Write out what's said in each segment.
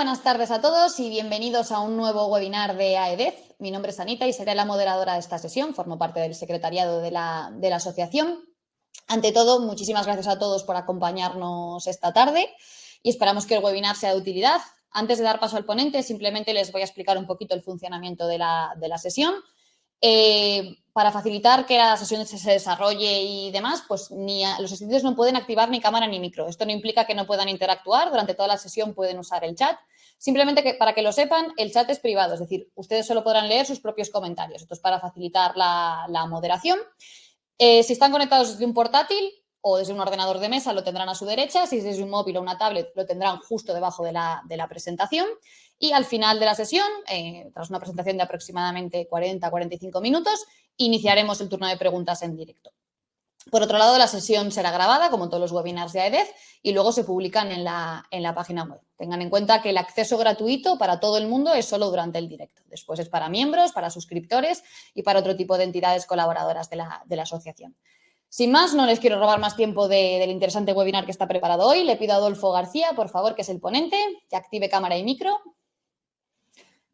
buenas tardes a todos y bienvenidos a un nuevo webinar de AEDEZ. Mi nombre es Anita y seré la moderadora de esta sesión. Formo parte del secretariado de la asociación. Ante todo, muchísimas gracias a todos por acompañarnos esta tarde y esperamos que el webinar sea de utilidad. Antes de dar paso al ponente, simplemente les voy a explicar un poquito el funcionamiento de la sesión. Para facilitar que la sesión se desarrolle y demás, pues los asistentes no pueden activar ni cámara ni micro. Esto no implica que no puedan interactuar. Durante toda la sesión pueden usar el chat. Simplemente para que lo sepan, el chat es privado, es decir, ustedes solo podrán leer sus propios comentarios. Esto es para facilitar la moderación. Si están conectados desde un portátil o desde un ordenador de mesa, lo tendrán a su derecha. Si es desde un móvil o una tablet, lo tendrán justo debajo de la presentación. Y al final de la sesión, tras una presentación de aproximadamente 40-45 minutos, iniciaremos el turno de preguntas en directo. Por otro lado, la sesión será grabada, como todos los webinars de AEDEZ, y luego se publican en la página web. Tengan en cuenta que el acceso gratuito para todo el mundo es solo durante el directo. Después es para miembros, para suscriptores y para otro tipo de entidades colaboradoras de la asociación. Sin más, no les quiero robar más tiempo del interesante webinar que está preparado hoy. Le pido a Adolfo García, por favor, que es el ponente, que active cámara y micro.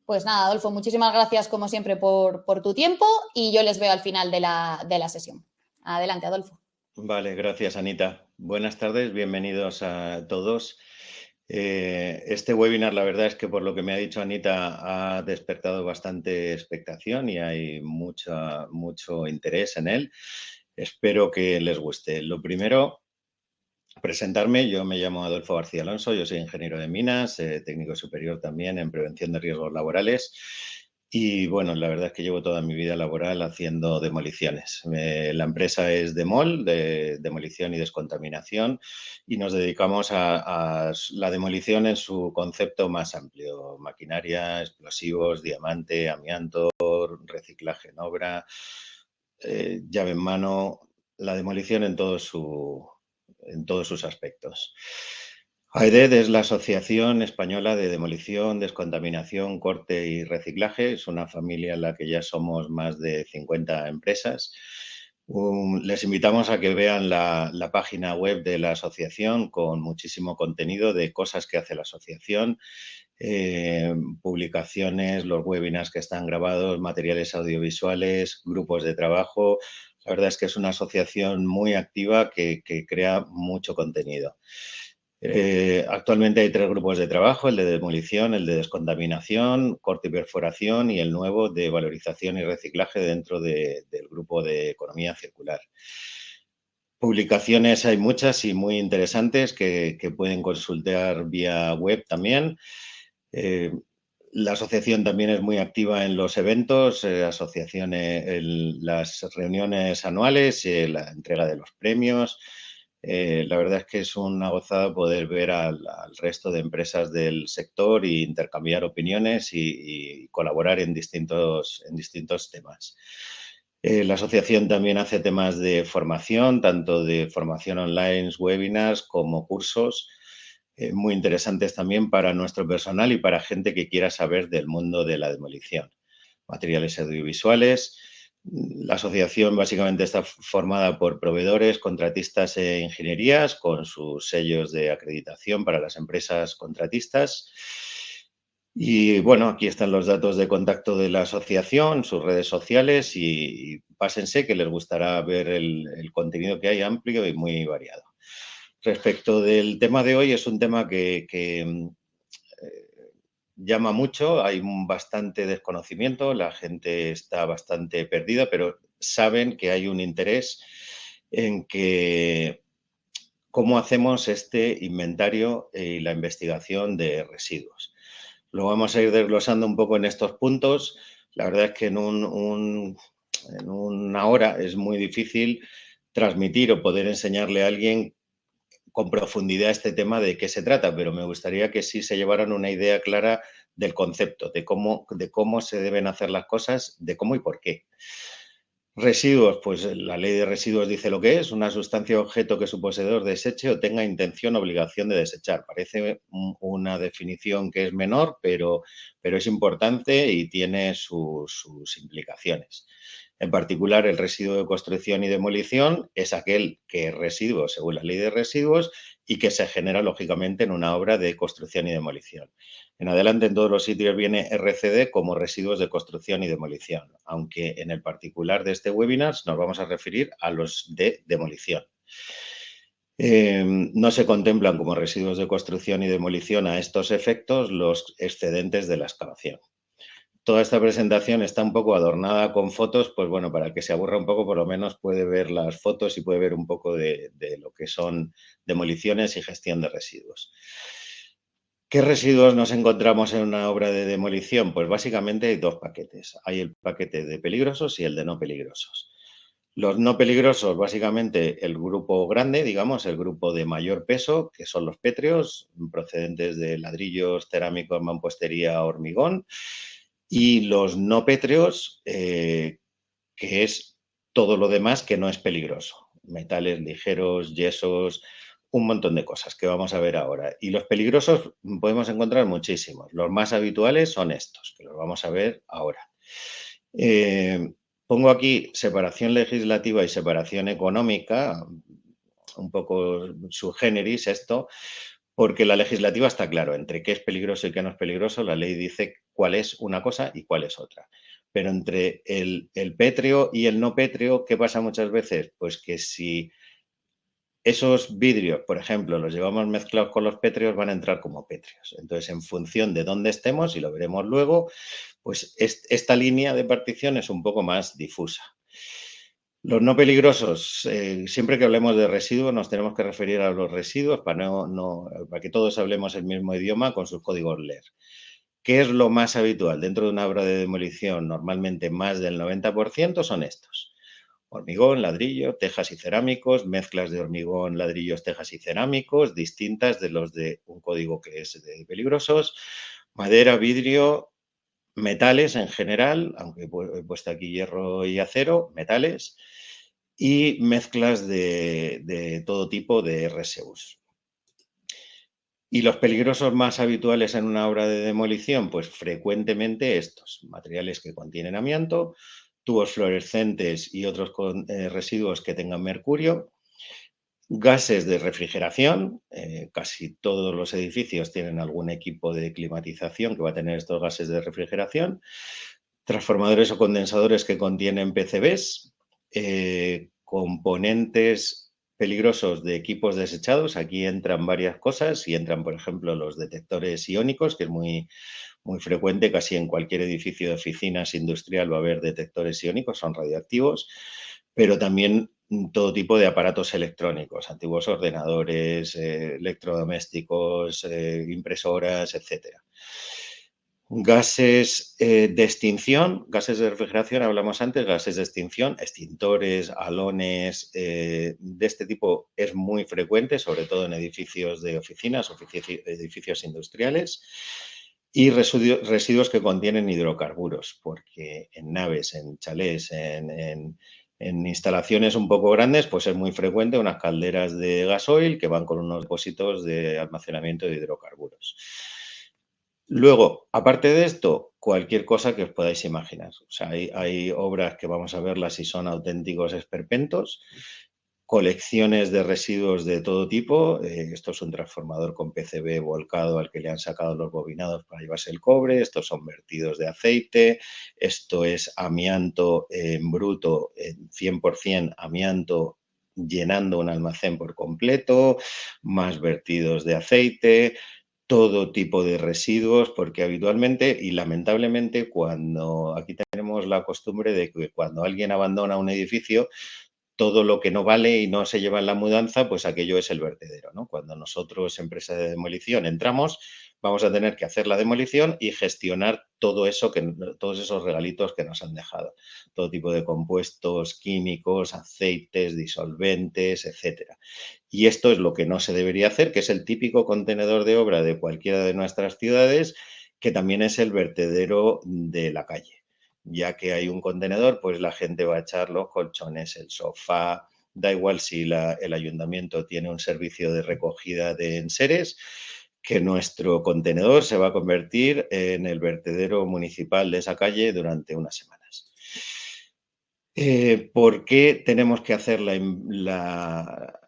Pues nada, Adolfo, muchísimas gracias como siempre por tu tiempo y yo les veo al final de la sesión. Adelante, Adolfo. Vale, gracias, Anita. Buenas tardes, bienvenidos a todos. Este webinar, la verdad es que por lo que me ha dicho Anita, ha despertado bastante expectación y hay mucho interés en él. Espero que les guste. Lo primero, presentarme. Yo me llamo Adolfo García Alonso, yo soy ingeniero de minas, técnico superior también en prevención de riesgos laborales. Y bueno, la verdad es que llevo toda mi vida laboral haciendo demoliciones. La empresa es Demol, de demolición y descontaminación, y nos dedicamos a la demolición en su concepto más amplio: maquinaria, explosivos, diamante, amianto, reciclaje en obra, llave en mano, la demolición en todos sus aspectos. AEDED es la Asociación Española de Demolición, Descontaminación, Corte y Reciclaje. Es una familia en la que ya somos más de 50 empresas. Les invitamos a que vean la página web de la asociación con muchísimo contenido de cosas que hace la asociación, publicaciones, los webinars que están grabados, materiales audiovisuales, grupos de trabajo. La verdad es que es una asociación muy activa que crea mucho contenido. Actualmente hay 3 grupos de trabajo: el de demolición, el de descontaminación, corte y perforación, y el nuevo de valorización y reciclaje dentro del grupo de economía circular. Publicaciones hay muchas y muy interesantes que pueden consultar vía web también. La asociación también es muy activa en los eventos, en las reuniones anuales, la entrega de los premios. La verdad es que es una gozada poder ver al resto de empresas del sector e intercambiar opiniones y colaborar en distintos temas. La asociación también hace temas de formación, tanto de formación online, webinars, como cursos, muy interesantes también para nuestro personal y para gente que quiera saber del mundo de la demolición. Materiales audiovisuales. La asociación básicamente está formada por proveedores, contratistas e ingenierías, con sus sellos de acreditación para las empresas contratistas. Y bueno, aquí están los datos de contacto de la asociación, sus redes sociales, y pásense, que les gustará ver el contenido que hay, amplio y muy variado. Respecto del tema de hoy, es un tema que llama mucho, hay bastante desconocimiento, la gente está bastante perdida, pero saben que hay un interés en cómo hacemos este inventario y la investigación de residuos. Lo vamos a ir desglosando un poco en estos puntos. La verdad es que en una hora es muy difícil transmitir o poder enseñarle a alguien con profundidad este tema de qué se trata, pero me gustaría que sí se llevaran una idea clara del concepto, de cómo se deben hacer las cosas, de cómo y por qué. Residuos, pues la ley de residuos dice lo que es: una sustancia o objeto que su poseedor deseche o tenga intención o obligación de desechar. Parece una definición que es menor, pero es importante y tiene sus implicaciones. En particular, el residuo de construcción y demolición es aquel que es residuo según la ley de residuos y que se genera, lógicamente, en una obra de construcción y demolición. En adelante en todos los sitios viene RCD como residuos de construcción y demolición, aunque en el particular de este webinar nos vamos a referir a los de demolición. No se contemplan como residuos de construcción y demolición a estos efectos los excedentes de la excavación. Toda esta presentación está un poco adornada con fotos, pues bueno, para el que se aburra un poco, por lo menos puede ver las fotos y puede ver un poco de lo que son demoliciones y gestión de residuos. ¿Qué residuos nos encontramos en una obra de demolición? Pues básicamente hay dos paquetes. Hay el paquete de peligrosos y el de no peligrosos. Los no peligrosos, básicamente el grupo grande, digamos, el grupo de mayor peso, que son los pétreos, procedentes de ladrillos, cerámicos, mampostería, hormigón, y los no pétreos, que es todo lo demás que no es peligroso. Metales ligeros, yesos, un montón de cosas que vamos a ver ahora. Y los peligrosos podemos encontrar muchísimos. Los más habituales son estos, que los vamos a ver ahora. Pongo aquí separación legislativa y separación económica, un poco subgéneris esto, porque la legislativa está claro, entre qué es peligroso y qué no es peligroso, la ley dice cuál es una cosa y cuál es otra. Pero entre el pétreo y el no pétreo, ¿qué pasa muchas veces? Pues que si esos vidrios, por ejemplo, los llevamos mezclados con los pétreos, van a entrar como pétreos. Entonces, en función de dónde estemos, y lo veremos luego, pues esta línea de partición es un poco más difusa. Los no peligrosos, siempre que hablemos de residuos nos tenemos que referir a los residuos para que todos hablemos el mismo idioma con sus códigos LER. ¿Qué es lo más habitual? Dentro de una obra de demolición, normalmente más del 90% son estos. Hormigón, ladrillo, tejas y cerámicos, mezclas de hormigón, ladrillos, tejas y cerámicos, distintas de los de un código que es de peligrosos, madera, vidrio, metales en general, aunque he puesto aquí hierro y acero, metales, y mezclas de todo tipo de RSUs. ¿Y los peligrosos más habituales en una obra de demolición? Pues frecuentemente estos, materiales que contienen amianto, tubos fluorescentes y otros residuos que tengan mercurio, gases de refrigeración, casi todos los edificios tienen algún equipo de climatización que va a tener estos gases de refrigeración, transformadores o condensadores que contienen PCBs, componentes peligrosos de equipos desechados. Aquí entran varias cosas y entran, por ejemplo, los detectores iónicos, que es muy, muy frecuente, casi en cualquier edificio de oficinas industrial va a haber detectores iónicos, son radioactivos, pero también todo tipo de aparatos electrónicos, antiguos ordenadores, electrodomésticos, impresoras, etcétera. Gases de extinción, gases de refrigeración, hablamos antes, gases de extinción, extintores, halones, de este tipo es muy frecuente, sobre todo en edificios de oficinas, edificios industriales, y residuos que contienen hidrocarburos, porque en naves, en chalés, en instalaciones un poco grandes, pues es muy frecuente unas calderas de gasoil que van con unos depósitos de almacenamiento de hidrocarburos. Luego, aparte de esto, cualquier cosa que os podáis imaginar. O sea, hay obras que vamos a verlas y son auténticos esperpentos, colecciones de residuos de todo tipo. Esto es un transformador con PCB volcado al que le han sacado los bobinados para llevarse el cobre. Estos son vertidos de aceite. Esto es amianto en bruto, 100% amianto llenando un almacén por completo, más vertidos de aceite, todo tipo de residuos, porque habitualmente y lamentablemente cuando aquí tenemos la costumbre de que cuando alguien abandona un edificio, todo lo que no vale y no se lleva en la mudanza, pues aquello es el vertedero, ¿no? Cuando nosotros, empresa de demolición, entramos, vamos a tener que hacer la demolición y gestionar todo eso todos esos regalitos que nos han dejado. Todo tipo de compuestos químicos, aceites, disolventes, etcétera. Y esto es lo que no se debería hacer, que es el típico contenedor de obra de cualquiera de nuestras ciudades, que también es el vertedero de la calle. Ya que hay un contenedor, pues la gente va a echar los colchones, el sofá, da igual si el ayuntamiento tiene un servicio de recogida de enseres, que nuestro contenedor se va a convertir en el vertedero municipal de esa calle durante unas semanas. ¿Por qué tenemos que hacer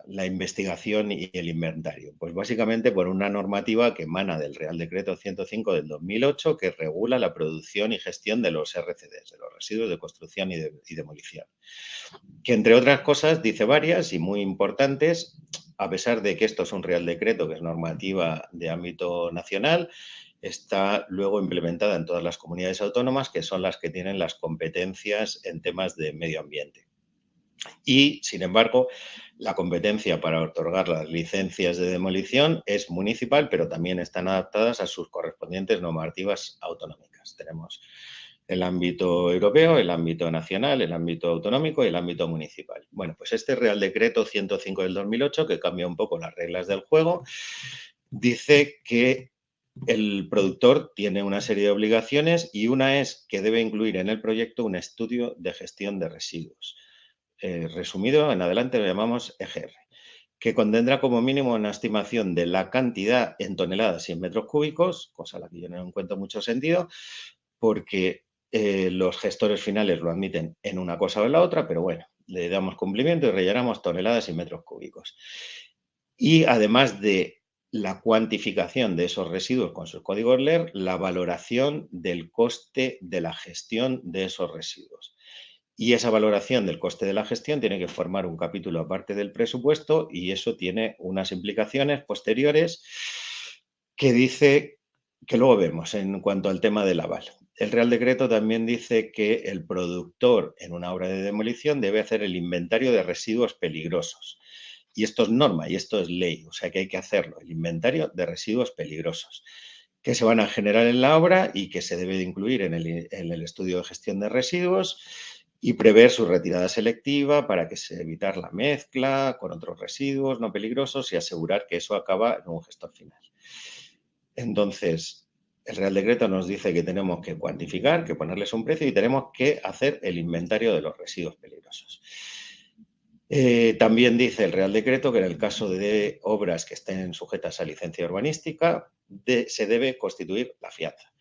la investigación y el inventario? Pues básicamente por una normativa que emana del Real Decreto 105 del 2008 que regula la producción y gestión de los RCDs, de los residuos de construcción y demolición. Que entre otras cosas dice varias y muy importantes, a pesar de que esto es un Real Decreto que es normativa de ámbito nacional, está luego implementada en todas las comunidades autónomas, que son las que tienen las competencias en temas de medio ambiente. Y, sin embargo, la competencia para otorgar las licencias de demolición es municipal, pero también están adaptadas a sus correspondientes normativas autonómicas. Tenemos el ámbito europeo, el ámbito nacional, el ámbito autonómico y el ámbito municipal. Bueno, pues este Real Decreto 105 del 2008, que cambia un poco las reglas del juego, dice que el productor tiene una serie de obligaciones y una es que debe incluir en el proyecto un estudio de gestión de residuos. Resumido, en adelante lo llamamos EGR, que contendrá como mínimo una estimación de la cantidad en toneladas y en metros cúbicos, cosa a la que yo no encuentro mucho sentido, porque los gestores finales lo admiten en una cosa o en la otra, pero bueno, le damos cumplimiento y rellenamos toneladas y metros cúbicos. Y además de la cuantificación de esos residuos con sus códigos LER, la valoración del coste de la gestión de esos residuos. Y esa valoración del coste de la gestión tiene que formar un capítulo aparte del presupuesto y eso tiene unas implicaciones posteriores que dice que luego vemos en cuanto al tema del aval. El Real Decreto también dice que el productor en una obra de demolición debe hacer el inventario de residuos peligrosos. Y esto es norma y esto es ley, o sea que hay que hacerlo, el inventario de residuos peligrosos que se van a generar en la obra y que se debe de incluir en el estudio de gestión de residuos y prever su retirada selectiva para que se evitar la mezcla con otros residuos no peligrosos y asegurar que eso acaba en un gestor final. Entonces, el Real Decreto nos dice que tenemos que cuantificar, que ponerles un precio y tenemos que hacer el inventario de los residuos peligrosos. También dice el Real Decreto que en el caso de obras que estén sujetas a licencia urbanística se debe constituir la fianza.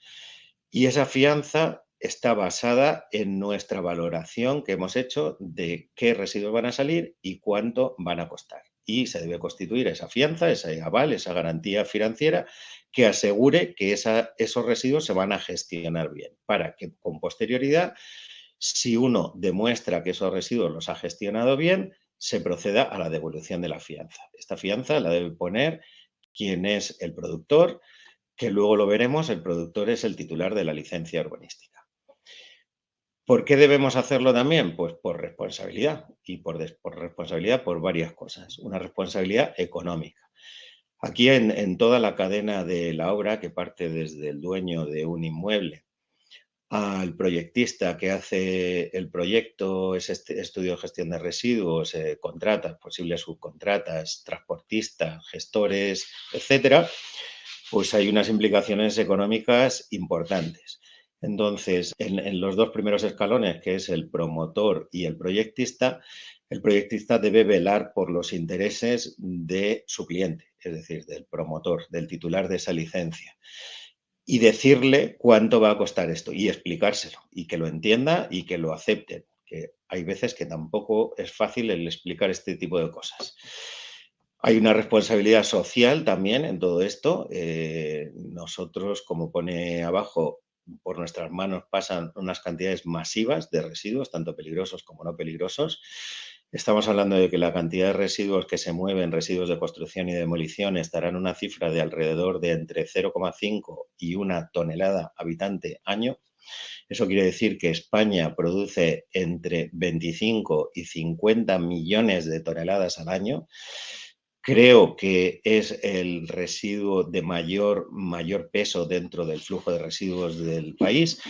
Y esa fianza está basada en nuestra valoración que hemos hecho de qué residuos van a salir y cuánto van a costar. Y se debe constituir esa fianza, ese aval, esa garantía financiera que asegure que esos residuos se van a gestionar bien, para que con posterioridad, si uno demuestra que esos residuos los ha gestionado bien, se proceda a la devolución de la fianza. Esta fianza la debe poner quien es el productor, que luego lo veremos, el productor es el titular de la licencia urbanística. ¿Por qué debemos hacerlo también? Pues por responsabilidad y por responsabilidad por varias cosas. Una responsabilidad económica. Aquí en toda la cadena de la obra, que parte desde el dueño de un inmueble al proyectista que hace el proyecto, ese estudio de gestión de residuos, contratas, posibles subcontratas, transportistas, gestores, etcétera, pues hay unas implicaciones económicas importantes. Entonces, en los dos primeros escalones, que es el promotor y el proyectista debe velar por los intereses de su cliente, es decir, del promotor, del titular de esa licencia, y decirle cuánto va a costar esto y explicárselo y que lo entienda y que lo acepten, que hay veces que tampoco es fácil el explicar este tipo de cosas. Hay una responsabilidad social también en todo esto. Nosotros, como pone abajo, por nuestras manos pasan unas cantidades masivas de residuos, tanto peligrosos como no peligrosos. Estamos hablando de que la cantidad de residuos que se mueven, residuos de construcción y demolición, estará en una cifra de alrededor de entre 0,5 y 1 tonelada habitante año. Eso quiere decir que España produce entre 25 y 50 millones de toneladas al año. Creo que es el residuo de mayor peso dentro del flujo de residuos del país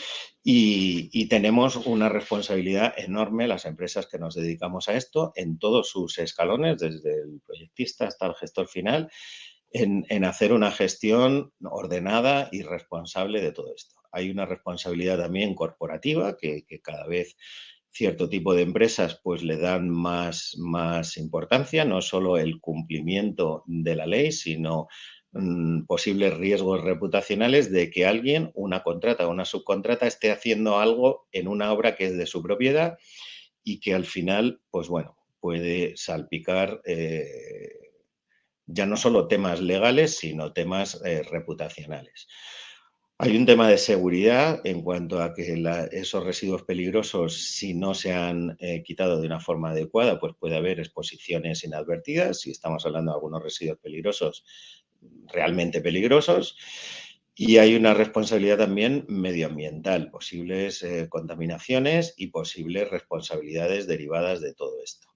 y tenemos una responsabilidad enorme las empresas que nos dedicamos a esto en todos sus escalones, desde el proyectista hasta el gestor final, en hacer una gestión ordenada y responsable de todo esto. Hay una responsabilidad también corporativa que cada vez cierto tipo de empresas pues le dan más importancia, no solo el cumplimiento de la ley, sino posibles riesgos reputacionales de que alguien, una contrata o una subcontrata, esté haciendo algo en una obra que es de su propiedad y que al final, pues bueno, puede salpicar ya no solo temas legales, sino temas reputacionales. Hay un tema de seguridad en cuanto a que esos residuos peligrosos, si no se han quitado de una forma adecuada, pues puede haber exposiciones inadvertidas, si estamos hablando de algunos residuos peligrosos, realmente peligrosos. Y hay una responsabilidad también medioambiental, posibles contaminaciones y posibles responsabilidades derivadas de todo esto.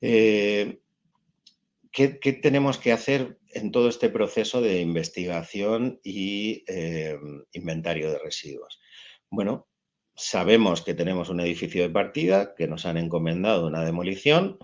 ¿Qué tenemos que hacer en todo este proceso de investigación y inventario de residuos? Bueno, sabemos que tenemos un edificio de partida, que nos han encomendado una demolición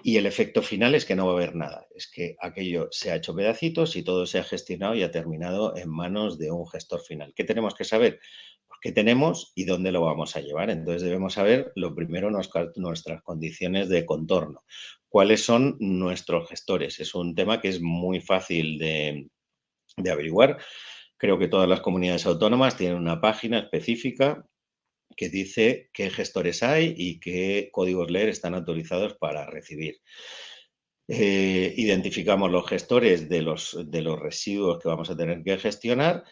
y el efecto final es que no va a haber nada. Es que aquello se ha hecho pedacitos y todo se ha gestionado y ha terminado en manos de un gestor final. ¿Qué tenemos que saber? Pues qué tenemos y dónde lo vamos a llevar. Entonces debemos saber, lo primero, nuestras condiciones de contorno. ¿Cuáles son nuestros gestores? Es un tema que es muy fácil de averiguar. Creo que todas las comunidades autónomas tienen una página específica que dice qué gestores hay y qué códigos LEER están autorizados para recibir. Identificamos los gestores de los residuos que vamos a tener que gestionar,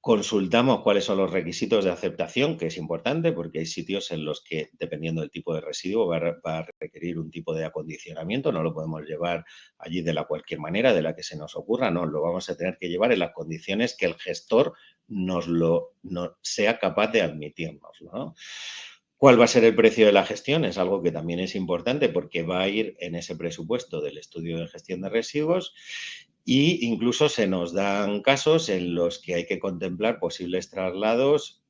consultamos cuáles son los requisitos de aceptación, que es importante porque hay sitios en los que, dependiendo del tipo de residuo, va a requerir un tipo de acondicionamiento, no lo podemos llevar allí de la cualquier manera, de la que se nos ocurra, no, lo vamos a tener que llevar en las condiciones que el gestor nos sea capaz de admitirnos, ¿no? ¿Cuál va a ser el precio de la gestión? Es algo que también es importante porque va a ir en ese presupuesto del estudio de gestión de residuos e incluso se nos dan casos en los que hay que contemplar posibles traslados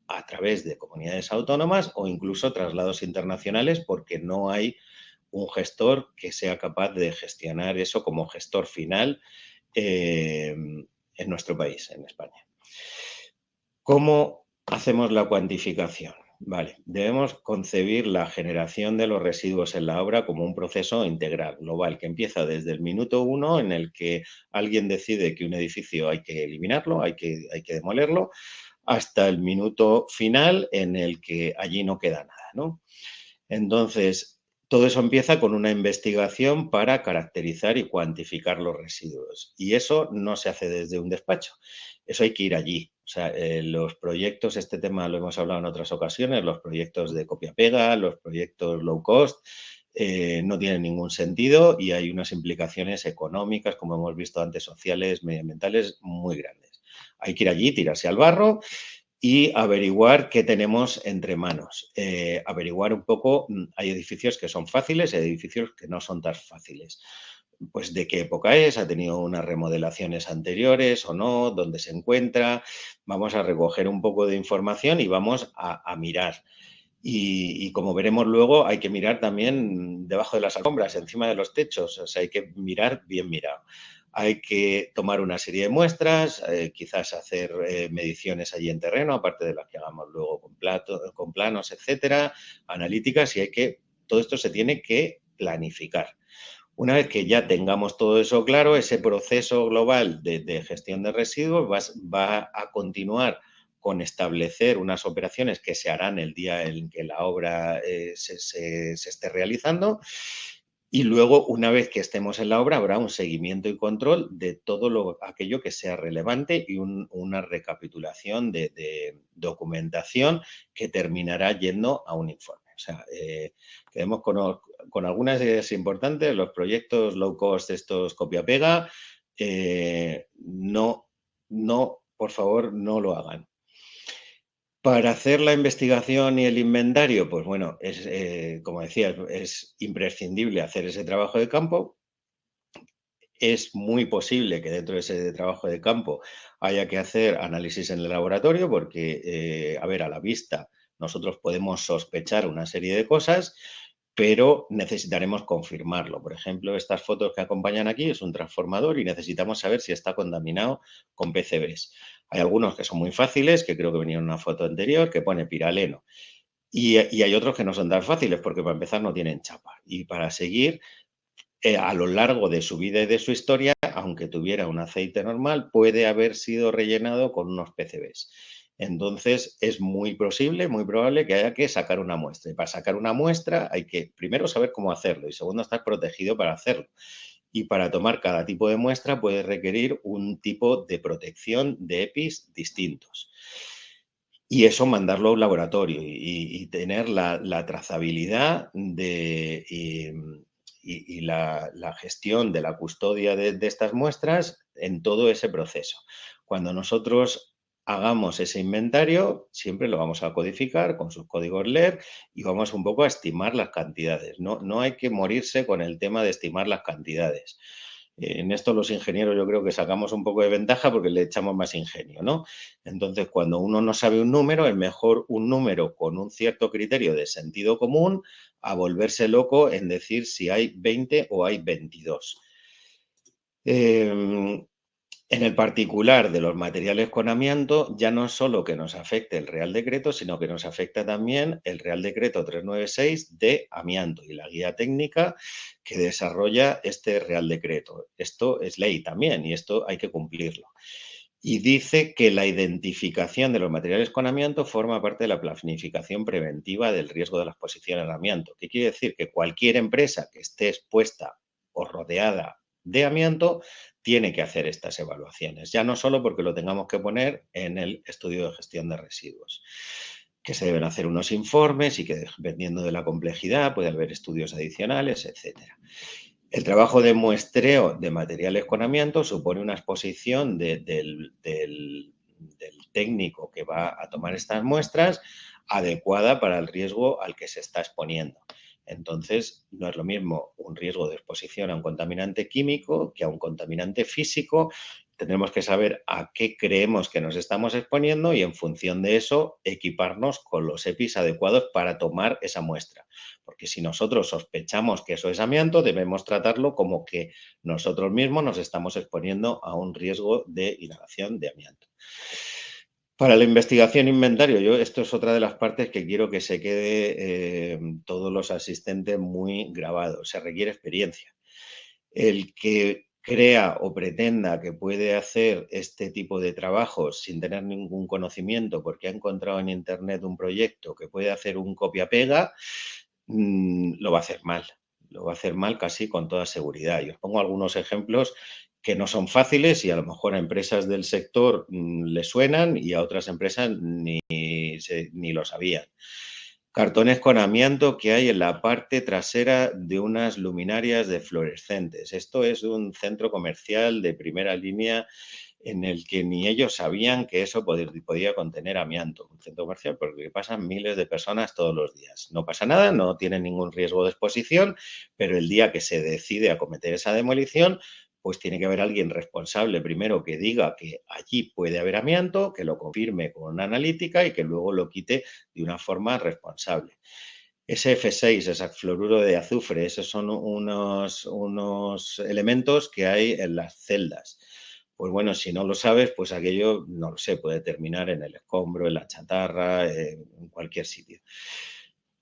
a través de comunidades autónomas o incluso traslados internacionales porque no hay un gestor que sea capaz de gestionar eso como gestor final en nuestro país, en España. ¿Cómo hacemos la cuantificación? Vale, debemos concebir la generación de los residuos en la obra como un proceso integral, global, que empieza desde el minuto 1 en el que alguien decide que un edificio hay que eliminarlo, hay que demolerlo, hasta el minuto final en el que allí no queda nada, ¿no? Entonces, todo eso empieza con una investigación para caracterizar y cuantificar los residuos. Y eso no se hace desde un despacho, eso hay que ir allí. O sea, los proyectos, este tema lo hemos hablado en otras ocasiones, los proyectos de copia-pega, los proyectos low cost, no tienen ningún sentido y hay unas implicaciones económicas, como hemos visto antes, sociales, medioambientales, muy grandes. Hay que ir allí, tirarse al barro y averiguar qué tenemos entre manos. Averiguar un poco, hay edificios que son fáciles y hay edificios que no son tan fáciles. Pues de qué época es, ha tenido unas remodelaciones anteriores o no, dónde se encuentra. Vamos a recoger un poco de información y vamos a mirar. Y como veremos luego, hay que mirar también debajo de las alfombras, encima de los techos. O sea, hay que mirar bien mirado. Hay que tomar una serie de muestras, quizás hacer mediciones allí en terreno, aparte de las que hagamos luego con planos, etcétera, analíticas, y todo esto se tiene que planificar. Una vez que ya tengamos todo eso claro, ese proceso global de gestión de residuos va a continuar con establecer unas operaciones que se harán el día en que la obra se esté realizando. Y luego, una vez que estemos en la obra, habrá un seguimiento y control de todo aquello que sea relevante y una recapitulación de documentación que terminará yendo a un informe. O sea, quedemos con algunas ideas importantes. Los proyectos low cost, estos copia-pega, no, por favor, no lo hagan. Para hacer la investigación y el inventario, pues bueno, como decía, es imprescindible hacer ese trabajo de campo. Es muy posible que dentro de ese trabajo de campo haya que hacer análisis en el laboratorio porque, a ver, a la vista nosotros podemos sospechar una serie de cosas, pero necesitaremos confirmarlo. Por ejemplo, estas fotos que acompañan aquí es un transformador y necesitamos saber si está contaminado con PCBs. Hay algunos que son muy fáciles, que creo que venía en una foto anterior, que pone piraleno. Y hay otros que no son tan fáciles porque para empezar no tienen chapa. Y para seguir, a lo largo de su vida y de su historia, aunque tuviera un aceite normal, puede haber sido rellenado con unos PCBs. Entonces, es muy posible, muy probable que haya que sacar una muestra. Y para sacar una muestra hay que, primero, saber cómo hacerlo y segundo, estar protegido para hacerlo. Y para tomar cada tipo de muestra puede requerir un tipo de protección de EPIs distintos. Y eso mandarlo a un laboratorio y tener la trazabilidad y la gestión de la custodia de estas muestras en todo ese proceso. Cuando nosotros hagamos ese inventario, siempre lo vamos a codificar con sus códigos LER y vamos un poco a estimar las cantidades. No hay que morirse con el tema de estimar las cantidades. En esto los ingenieros yo creo que sacamos un poco de ventaja porque le echamos más ingenio, ¿no? Entonces, cuando uno no sabe un número, es mejor un número con un cierto criterio de sentido común a volverse loco en decir si hay 20 o hay 22. En el particular de los materiales con amianto, ya no es solo que nos afecte el Real Decreto, sino que nos afecta también el Real Decreto 396 de amianto y la guía técnica que desarrolla este Real Decreto. Esto es ley también y esto hay que cumplirlo. Y dice que la identificación de los materiales con amianto forma parte de la planificación preventiva del riesgo de la exposición al amianto. ¿Qué quiere decir? Que cualquier empresa que esté expuesta o rodeada de amianto tiene que hacer estas evaluaciones, ya no solo porque lo tengamos que poner en el estudio de gestión de residuos, que se deben hacer unos informes y que dependiendo de la complejidad puede haber estudios adicionales, etcétera. El trabajo de muestreo de materiales con amianto supone una exposición del técnico que va a tomar estas muestras adecuada para el riesgo al que se está exponiendo. Entonces, no es lo mismo un riesgo de exposición a un contaminante químico que a un contaminante físico. Tendremos que saber a qué creemos que nos estamos exponiendo y en función de eso equiparnos con los EPIs adecuados para tomar esa muestra. Porque si nosotros sospechamos que eso es amianto, debemos tratarlo como que nosotros mismos nos estamos exponiendo a un riesgo de inhalación de amianto. Para la investigación inventario, esto es otra de las partes que quiero que se quede todos los asistentes muy grabados. Se requiere experiencia. El que crea o pretenda que puede hacer este tipo de trabajos sin tener ningún conocimiento porque ha encontrado en Internet un proyecto que puede hacer un copia-pega, lo va a hacer mal. Lo va a hacer mal casi con toda seguridad. Y os pongo algunos ejemplos que no son fáciles y a lo mejor a empresas del sector les suenan y a otras empresas ni lo sabían. Cartones con amianto que hay en la parte trasera de unas luminarias de fluorescentes. Esto es un centro comercial de primera línea en el que ni ellos sabían que eso podía contener amianto. Un centro comercial porque pasan miles de personas todos los días. No pasa nada, no tienen ningún riesgo de exposición, pero el día que se decide acometer esa demolición, pues tiene que haber alguien responsable primero que diga que allí puede haber amianto, que lo confirme con una analítica y que luego lo quite de una forma responsable. SF6, hexafluoruro de azufre, esos son unos elementos que hay en las celdas. Pues bueno, si no lo sabes, pues aquello, no lo sé, puede terminar en el escombro, en la chatarra, en cualquier sitio.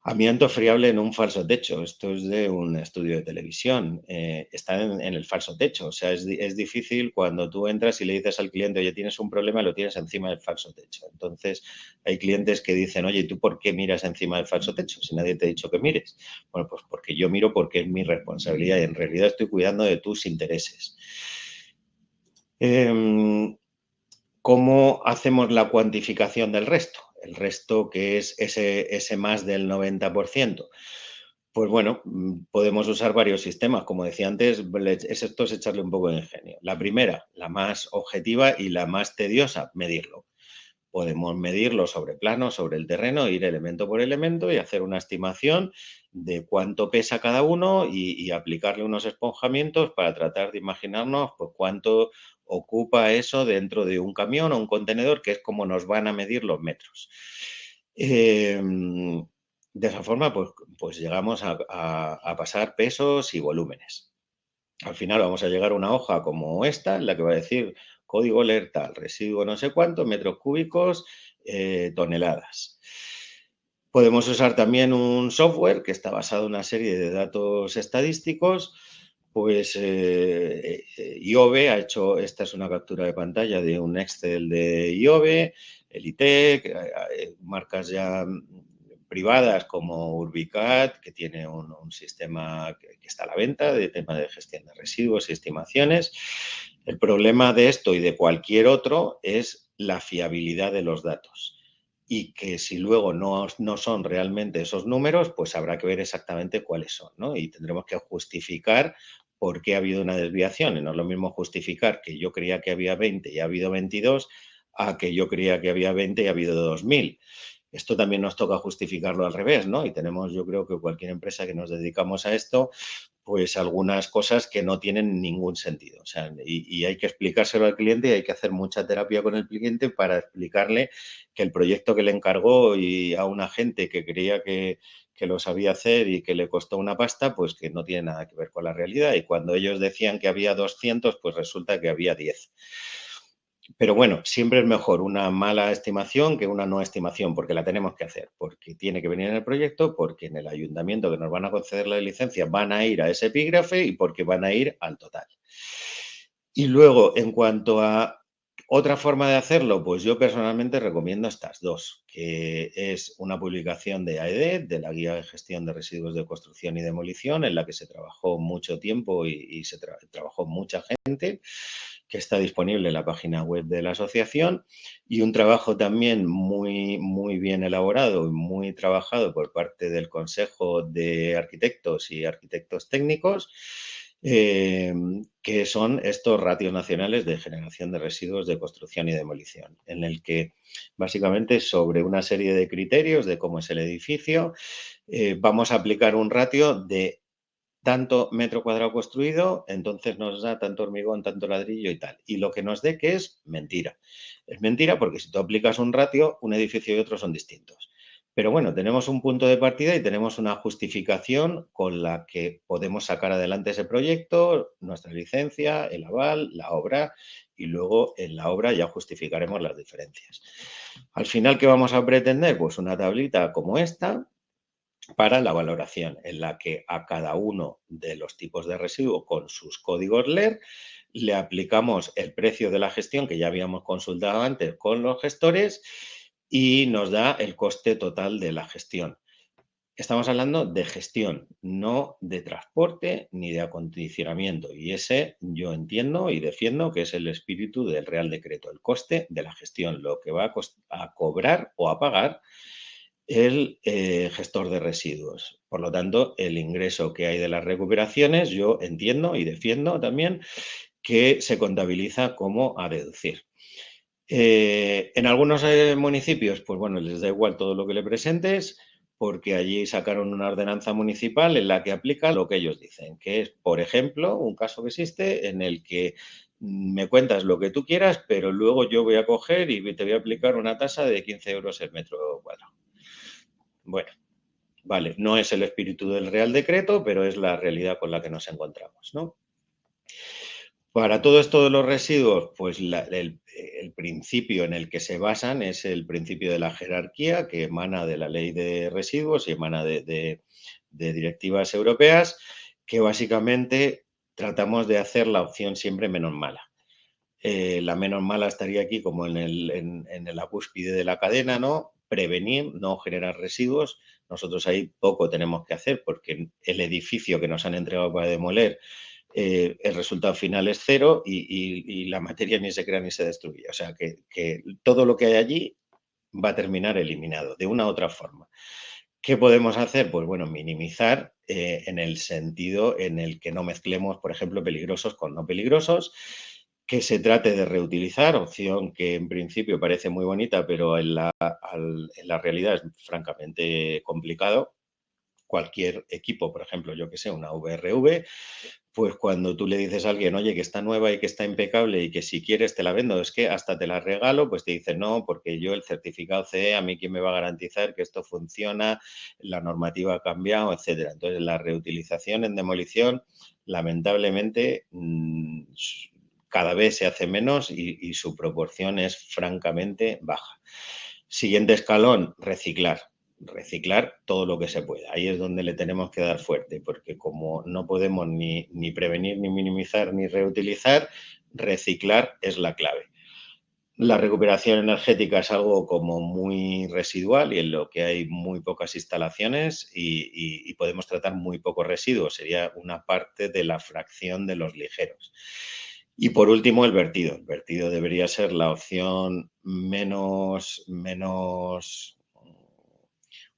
Amianto friable en un falso techo. Esto es de un estudio de televisión. Está en el falso techo. O sea, es difícil cuando tú entras y le dices al cliente, oye, tienes un problema, lo tienes encima del falso techo. Entonces, hay clientes que dicen, oye, ¿tú por qué miras encima del falso techo si nadie te ha dicho que mires? Bueno, pues porque yo miro porque es mi responsabilidad y en realidad estoy cuidando de tus intereses. ¿Cómo hacemos la cuantificación del resto? El resto que es ese más del 90%. Pues bueno, podemos usar varios sistemas. Como decía antes, esto es echarle un poco de ingenio. La primera, la más objetiva y la más tediosa, medirlo. Podemos medirlo sobre plano, sobre el terreno, ir elemento por elemento y hacer una estimación de cuánto pesa cada uno y aplicarle unos esponjamientos para tratar de imaginarnos pues, cuánto ocupa eso dentro de un camión o un contenedor, que es como nos van a medir los metros. De esa forma, pues llegamos a pasar pesos y volúmenes. Al final vamos a llegar a una hoja como esta, en la que va a decir código LER tal, residuo no sé cuánto, metros cúbicos, toneladas. Podemos usar también un software que está basado en una serie de datos estadísticos Pues IOVE ha hecho, esta es una captura de pantalla de un Excel de IOVE, Elitec, marcas ya privadas como Urbicat, que tiene un sistema que está a la venta de tema de gestión de residuos y estimaciones. El problema de esto y de cualquier otro es la fiabilidad de los datos. Y que si luego no son realmente esos números, pues habrá que ver exactamente cuáles son, ¿no? Y tendremos que justificar por qué ha habido una desviación. Y no es lo mismo justificar que yo creía que había 20 y ha habido 22 a que yo creía que había 20 y ha habido 2000. Esto también nos toca justificarlo al revés, ¿no? Y tenemos, yo creo que cualquier empresa que nos dedicamos a esto, pues algunas cosas que no tienen ningún sentido. O sea, y hay que explicárselo al cliente y hay que hacer mucha terapia con el cliente para explicarle que el proyecto que le encargó y a una gente que creía que lo sabía hacer y que le costó una pasta, pues que no tiene nada que ver con la realidad. Y cuando ellos decían que había 200, pues resulta que había 10. Pero bueno, siempre es mejor una mala estimación que una no estimación, porque la tenemos que hacer, porque tiene que venir en el proyecto, porque en el ayuntamiento que nos van a conceder la licencia van a ir a ese epígrafe y porque van a ir al total. Y luego, en cuanto a otra forma de hacerlo, pues yo personalmente recomiendo estas dos, que es una publicación de AEDET, de la Guía de Gestión de Residuos de Construcción y Demolición, en la que se trabajó mucho tiempo y se trabajó mucha gente, que está disponible en la página web de la asociación, y un trabajo también muy, muy bien elaborado y muy trabajado por parte del Consejo de Arquitectos y Arquitectos Técnicos, que son estos ratios nacionales de generación de residuos de construcción y demolición, en el que básicamente sobre una serie de criterios de cómo es el edificio, vamos a aplicar un ratio de tanto metro cuadrado construido, entonces nos da tanto hormigón, tanto ladrillo y tal. Y lo que nos dé que es mentira. Es mentira porque si tú aplicas un ratio, un edificio y otro son distintos. Pero bueno, tenemos un punto de partida y tenemos una justificación con la que podemos sacar adelante ese proyecto, nuestra licencia, el aval, la obra, y luego en la obra ya justificaremos las diferencias. Al final, ¿qué vamos a pretender? Pues una tablita como esta, para la valoración, en la que a cada uno de los tipos de residuo con sus códigos LER le aplicamos el precio de la gestión que ya habíamos consultado antes con los gestores y nos da el coste total de la gestión. Estamos hablando de gestión, no de transporte ni de acondicionamiento. Y ese yo entiendo y defiendo que es el espíritu del Real Decreto, el coste de la gestión, lo que va a cobrar o a pagar el gestor de residuos. Por lo tanto, el ingreso que hay de las recuperaciones, yo entiendo y defiendo también que se contabiliza como a deducir. En algunos municipios, pues bueno, les da igual todo lo que le presentes, porque allí sacaron una ordenanza municipal en la que aplica lo que ellos dicen, que es, por ejemplo, un caso que existe en el que me cuentas lo que tú quieras, pero luego yo voy a coger y te voy a aplicar una tasa de 15 euros el metro cuadrado. Bueno, vale, no es el espíritu del Real Decreto, pero es la realidad con la que nos encontramos, ¿no? Para todo esto de los residuos, pues el principio en el que se basan es el principio de la jerarquía, que emana de la ley de residuos y emana de directivas europeas, que básicamente tratamos de hacer la opción siempre menos mala. La menos mala estaría aquí como en la cúspide de la cadena, ¿no? Prevenir, no generar residuos. Nosotros ahí poco tenemos que hacer porque el edificio que nos han entregado para demoler, el resultado final es cero y la materia ni se crea ni se destruye. O sea que todo lo que hay allí va a terminar eliminado de una u otra forma. ¿Qué podemos hacer? Pues bueno, minimizar en el sentido en el que no mezclemos, por ejemplo, peligrosos con no peligrosos, que se trate de reutilizar, opción que en principio parece muy bonita, pero en la realidad es francamente complicado. Cualquier equipo, por ejemplo, yo que sé, una VRV, pues cuando tú le dices a alguien, oye, que está nueva y que está impecable y que si quieres te la vendo, es que hasta te la regalo, pues te dice, no, porque yo el certificado CE, a mí quién me va a garantizar que esto funciona, la normativa ha cambiado, etcétera. Entonces, la reutilización en demolición, lamentablemente, cada vez se hace menos y su proporción es francamente baja. Siguiente escalón, reciclar. reciclar todo lo que se pueda. Ahí es donde le tenemos que dar fuerte, porque como no podemos ni prevenir, ni minimizar, ni reutilizar, reciclar es la clave. La recuperación energética es algo como muy residual y en lo que hay muy pocas instalaciones y podemos tratar muy pocos residuos. Sería una parte de la fracción de los ligeros. Y por último, el vertido. El vertido debería ser la opción menos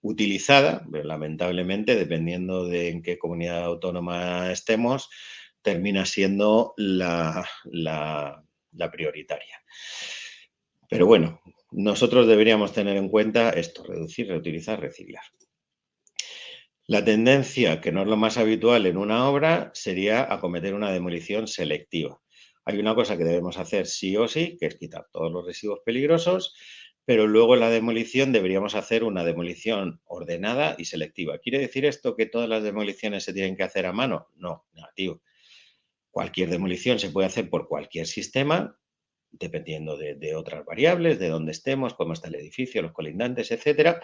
utilizada, pero lamentablemente, dependiendo de en qué comunidad autónoma estemos, termina siendo la prioritaria. Pero bueno, nosotros deberíamos tener en cuenta esto: reducir, reutilizar, reciclar. La tendencia, que no es lo más habitual en una obra, sería acometer una demolición selectiva. Hay una cosa que debemos hacer sí o sí, que es quitar todos los residuos peligrosos, pero luego en la demolición deberíamos hacer una demolición ordenada y selectiva. ¿Quiere decir esto que todas las demoliciones se tienen que hacer a mano? No, negativo. Cualquier demolición se puede hacer por cualquier sistema, dependiendo de otras variables, de dónde estemos, cómo está el edificio, los colindantes, etcétera.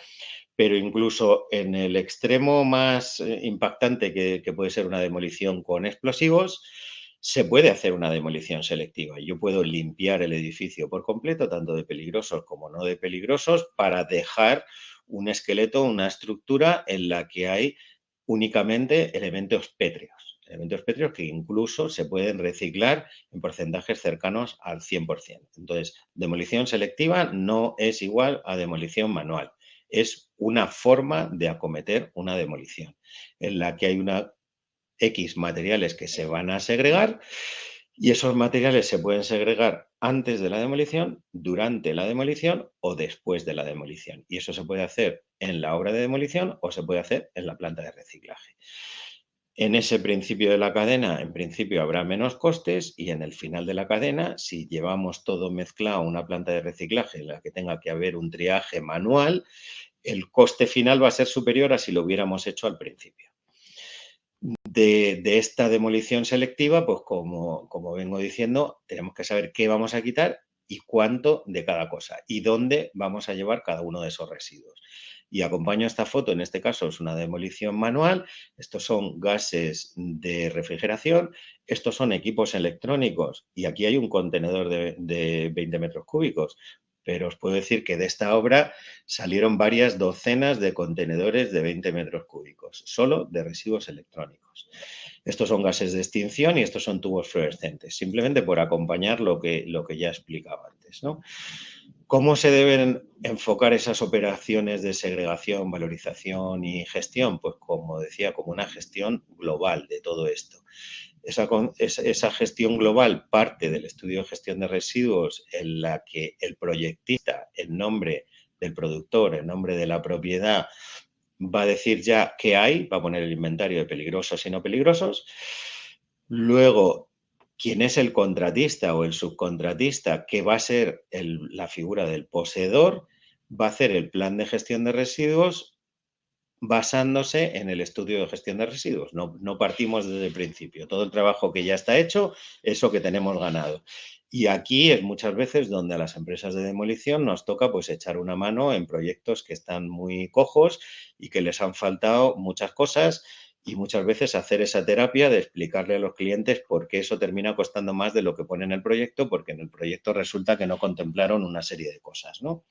Pero incluso en el extremo más impactante, que puede ser una demolición con explosivos, se puede hacer una demolición selectiva. Yo puedo limpiar el edificio por completo, tanto de peligrosos como no de peligrosos, para dejar un esqueleto, una estructura en la que hay únicamente elementos pétreos que incluso se pueden reciclar en porcentajes cercanos al 100%. Entonces, demolición selectiva no es igual a demolición manual. Es una forma de acometer una demolición en la que hay una X materiales que se van a segregar y esos materiales se pueden segregar antes de la demolición, durante la demolición o después de la demolición. Y eso se puede hacer en la obra de demolición o se puede hacer en la planta de reciclaje. En ese principio de la cadena, en principio, habrá menos costes y en el final de la cadena, si llevamos todo mezclado a una planta de reciclaje en la que tenga que haber un triaje manual, el coste final va a ser superior a si lo hubiéramos hecho al principio. De esta demolición selectiva, pues como vengo diciendo, tenemos que saber qué vamos a quitar y cuánto de cada cosa y dónde vamos a llevar cada uno de esos residuos. Y acompaño esta foto, en este caso es una demolición manual, estos son gases de refrigeración, estos son equipos electrónicos y aquí hay un contenedor de 20 metros cúbicos. Pero os puedo decir que de esta obra salieron varias docenas de contenedores de 20 metros cúbicos, solo de residuos electrónicos. Estos son gases de extinción y estos son tubos fluorescentes, simplemente por acompañar lo que ya explicaba antes, ¿no? ¿Cómo se deben enfocar esas operaciones de segregación, valorización y gestión? Pues como decía, como una gestión global de todo esto. Esa gestión global parte del estudio de gestión de residuos en la que el proyectista, en nombre del productor, en nombre de la propiedad, va a decir ya qué hay, va a poner el inventario de peligrosos y no peligrosos. Luego, quién es el contratista o el subcontratista, que va a ser la figura del poseedor, va a hacer el plan de gestión de residuos basándose en el estudio de gestión de residuos. No partimos desde el principio. Todo el trabajo que ya está hecho, eso que tenemos ganado. Y aquí es muchas veces donde a las empresas de demolición nos toca pues echar una mano en proyectos que están muy cojos y que les han faltado muchas cosas y muchas veces hacer esa terapia de explicarle a los clientes por qué eso termina costando más de lo que pone en el proyecto, porque en el proyecto resulta que no contemplaron una serie de cosas, ¿no?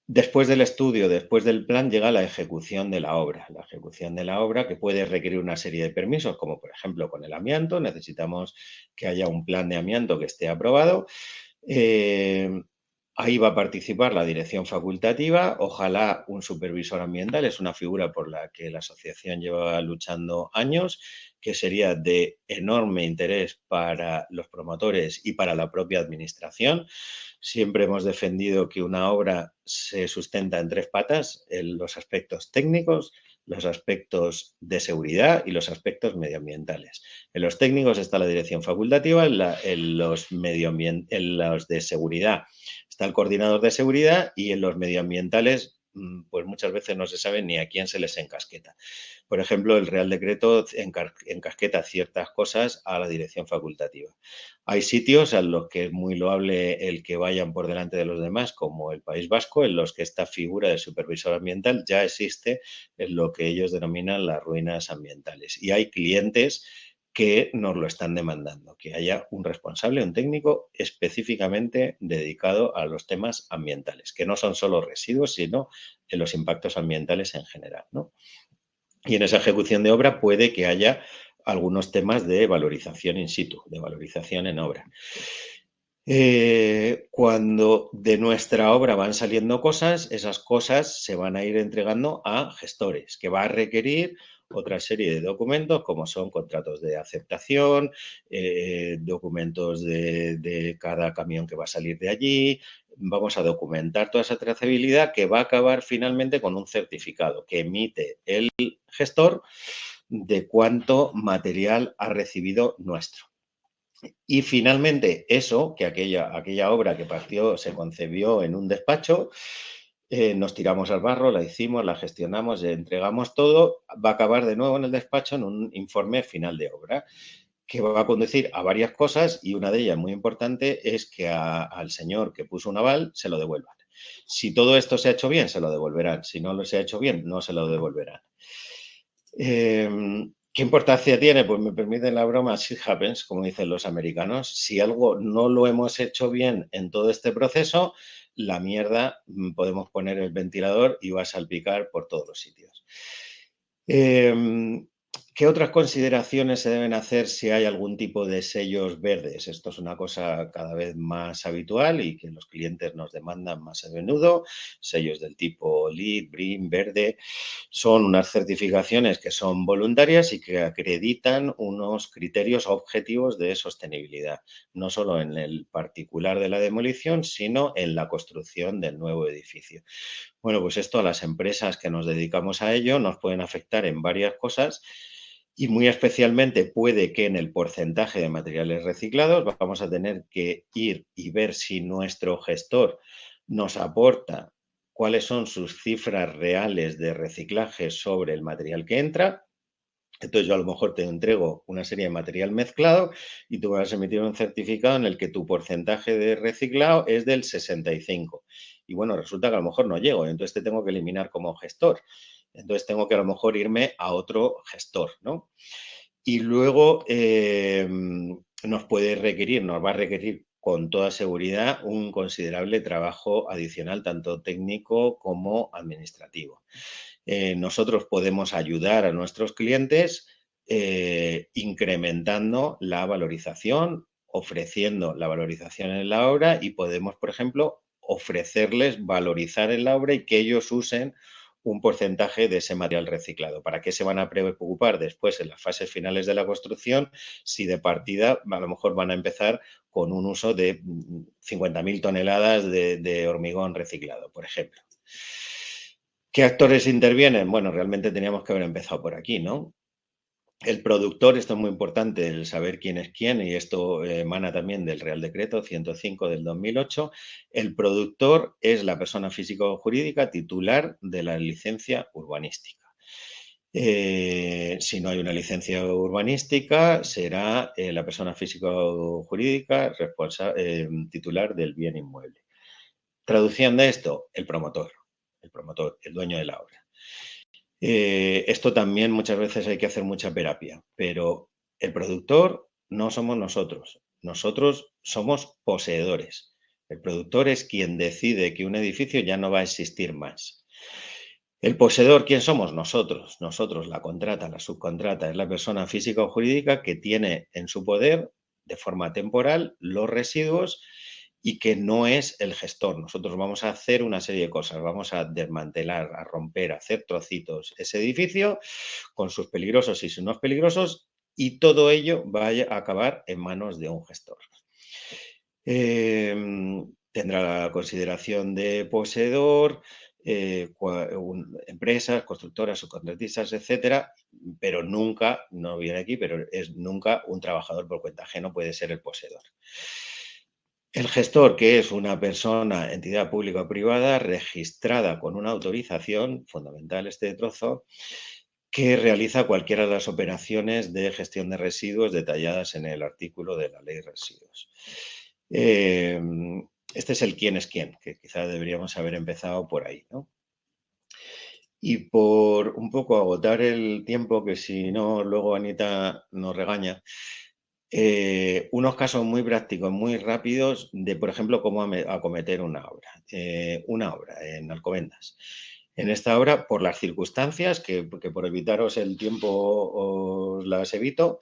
Después del estudio, después del plan, llega la ejecución de la obra. La ejecución de la obra que puede requerir una serie de permisos, como por ejemplo con el amianto. Necesitamos que haya un plan de amianto que esté aprobado. Ahí va a participar la dirección facultativa, ojalá un supervisor ambiental, es una figura por la que la asociación lleva luchando años, que sería de enorme interés para los promotores y para la propia administración. Siempre hemos defendido que una obra se sustenta en tres patas: en los aspectos técnicos, los aspectos de seguridad y los aspectos medioambientales. En los técnicos está la dirección facultativa, en los de seguridad está el coordinador de seguridad y en los medioambientales pues muchas veces no se sabe ni a quién se les encasqueta. Por ejemplo, el Real Decreto encasqueta ciertas cosas a la dirección facultativa. Hay sitios en los que es muy loable el que vayan por delante de los demás, como el País Vasco, en los que esta figura de supervisor ambiental ya existe en lo que ellos denominan las ruinas ambientales. Y hay clientes que nos lo están demandando, que haya un responsable, un técnico específicamente dedicado a los temas ambientales, que no son solo residuos, sino en los impactos ambientales en general, ¿no? Y en esa ejecución de obra puede que haya algunos temas de valorización in situ, de valorización en obra. Cuando de nuestra obra van saliendo cosas, esas cosas se van a ir entregando a gestores, que va a requerir otra serie de documentos, como son contratos de aceptación, documentos de cada camión que va a salir de allí. Vamos a documentar toda esa trazabilidad que va a acabar finalmente con un certificado que emite el gestor de cuánto material ha recibido nuestro. Y finalmente eso, que aquella obra que partió, se concebió en un despacho, nos tiramos al barro, la hicimos, la gestionamos, entregamos todo, va a acabar de nuevo en el despacho en un informe final de obra que va a conducir a varias cosas y una de ellas muy importante es que al señor que puso un aval se lo devuelvan. Si todo esto se ha hecho bien, se lo devolverán. Si no lo se ha hecho bien, no se lo devolverán. ¿Qué importancia tiene? Pues me permiten la broma, shit happens, como dicen los americanos. Si algo no lo hemos hecho bien en todo este proceso, la mierda, podemos poner el ventilador y va a salpicar por todos los sitios. ¿Qué otras consideraciones se deben hacer si hay algún tipo de sellos verdes? Esto es una cosa cada vez más habitual y que los clientes nos demandan más a menudo. Sellos del tipo LEED, BREEAM, verde, son unas certificaciones que son voluntarias y que acreditan unos criterios objetivos de sostenibilidad, no solo en el particular de la demolición, sino en la construcción del nuevo edificio. Bueno, pues esto a las empresas que nos dedicamos a ello nos pueden afectar en varias cosas y muy especialmente puede que en el porcentaje de materiales reciclados vamos a tener que ir y ver si nuestro gestor nos aporta cuáles son sus cifras reales de reciclaje sobre el material que entra. Entonces yo a lo mejor te entrego una serie de material mezclado y tú vas a emitir un certificado en el que tu porcentaje de reciclado es del 65. Y bueno, resulta que a lo mejor no llego, entonces te tengo que eliminar como gestor. Entonces tengo que a lo mejor irme a otro gestor, ¿no? Y luego nos va a requerir con toda seguridad un considerable trabajo adicional, tanto técnico como administrativo. Nosotros podemos ayudar a nuestros clientes incrementando la valorización, ofreciendo la valorización en la obra y podemos, por ejemplo, ofrecerles valorizar en la obra y que ellos usen un porcentaje de ese material reciclado. ¿Para qué se van a preocupar después en las fases finales de la construcción si de partida a lo mejor van a empezar con un uso de 50.000 toneladas de hormigón reciclado, por ejemplo? ¿Qué actores intervienen? Bueno, realmente teníamos que haber empezado por aquí, ¿no? El productor, esto es muy importante, el saber quién es quién, y esto emana también del Real Decreto 105 del 2008. El productor es la persona física o jurídica titular de la licencia urbanística. Si no hay una licencia urbanística, será la persona física o jurídica titular del bien inmueble. Traducción de esto, el promotor, el dueño de la obra. Esto también muchas veces hay que hacer mucha terapia, pero el productor no somos nosotros. Nosotros somos poseedores. El productor es quien decide que un edificio ya no va a existir más. El poseedor, ¿quién somos? Nosotros. Nosotros, la contrata, la subcontrata, es la persona física o jurídica que tiene en su poder, de forma temporal, los residuos y que no es el gestor. Nosotros vamos a hacer una serie de cosas. Vamos a desmantelar, a romper, a hacer trocitos ese edificio con sus peligrosos y sus no peligrosos y todo ello va a acabar en manos de un gestor. Tendrá la consideración de poseedor, empresas, constructoras, subcontratistas, etcétera, pero nunca, no viene aquí, pero es nunca un trabajador por cuenta ajena, puede ser el poseedor. El gestor, que es una persona, entidad pública o privada, registrada con una autorización, fundamental este trozo, que realiza cualquiera de las operaciones de gestión de residuos detalladas en el artículo de la Ley de Residuos. Este es el quién es quién, que quizás deberíamos haber empezado por ahí, ¿no? Y por un poco agotar el tiempo, que si no, luego Anita nos regaña, unos casos muy prácticos, muy rápidos de, por ejemplo, cómo acometer una obra. Una obra en Alcobendas. En esta obra, por las circunstancias, que por evitaros el tiempo os las evito,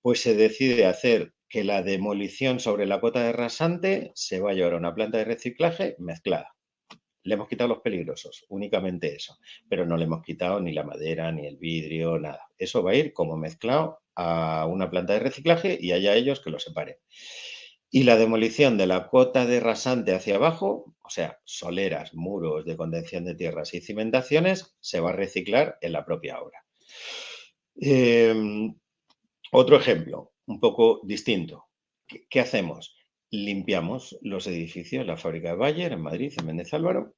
pues se decide hacer que la demolición sobre la cota de rasante se va a llevar a una planta de reciclaje mezclada. Le hemos quitado los peligrosos, únicamente eso, pero no le hemos quitado ni la madera, ni el vidrio, nada. Eso va a ir como mezclado a una planta de reciclaje y haya ellos que lo separen. Y la demolición de la cota de rasante hacia abajo, o sea, soleras, muros de contención de tierras y cimentaciones, se va a reciclar en la propia obra. Otro ejemplo, un poco distinto. ¿Qué hacemos? Limpiamos los edificios, la fábrica de Bayer en Madrid, en Méndez Álvaro.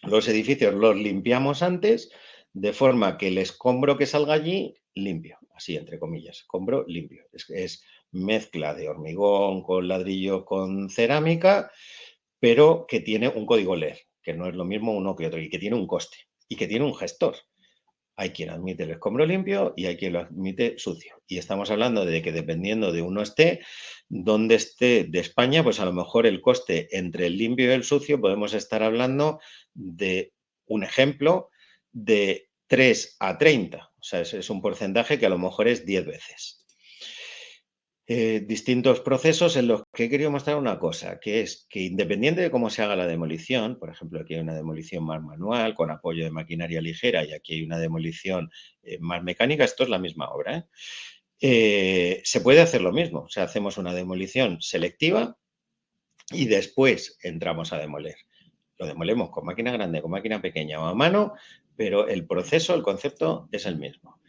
Los edificios los limpiamos antes, de forma que el escombro que salga allí, limpio, así entre comillas, escombro limpio. Es mezcla de hormigón con ladrillo con cerámica, pero que tiene un código LED, que no es lo mismo uno que otro, y que tiene un coste, y que tiene un gestor. Hay quien admite el escombro limpio y hay quien lo admite sucio. Y estamos hablando de que dependiendo de uno esté, donde esté de España, pues a lo mejor el coste entre el limpio y el sucio podemos estar hablando de un ejemplo de 3 a 30. O sea, es un porcentaje que a lo mejor es 10 veces. Distintos procesos en los que he querido mostrar una cosa, que es que independiente de cómo se haga la demolición, por ejemplo, aquí hay una demolición más manual, con apoyo de maquinaria ligera, y aquí hay una demolición más mecánica, esto es la misma obra, se puede hacer lo mismo. O sea, hacemos una demolición selectiva y después entramos a demoler. Lo demolemos con máquina grande, con máquina pequeña o a mano, pero el proceso, el concepto es el mismo.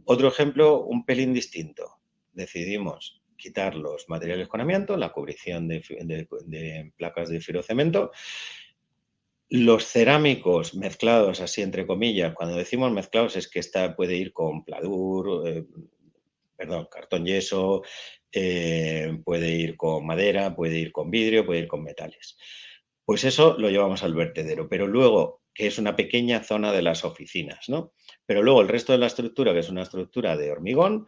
Otro ejemplo, un pelín distinto. Decidimos quitar los materiales con amianto, la cubrición de placas de firocemento. Los cerámicos mezclados, así entre comillas, cuando decimos mezclados es que esta puede ir con pladur, cartón yeso, puede ir con madera, puede ir con vidrio, puede ir con metales. Pues eso lo llevamos al vertedero, pero luego, que es una pequeña zona de las oficinas, ¿no? Pero luego el resto de la estructura, que es una estructura de hormigón,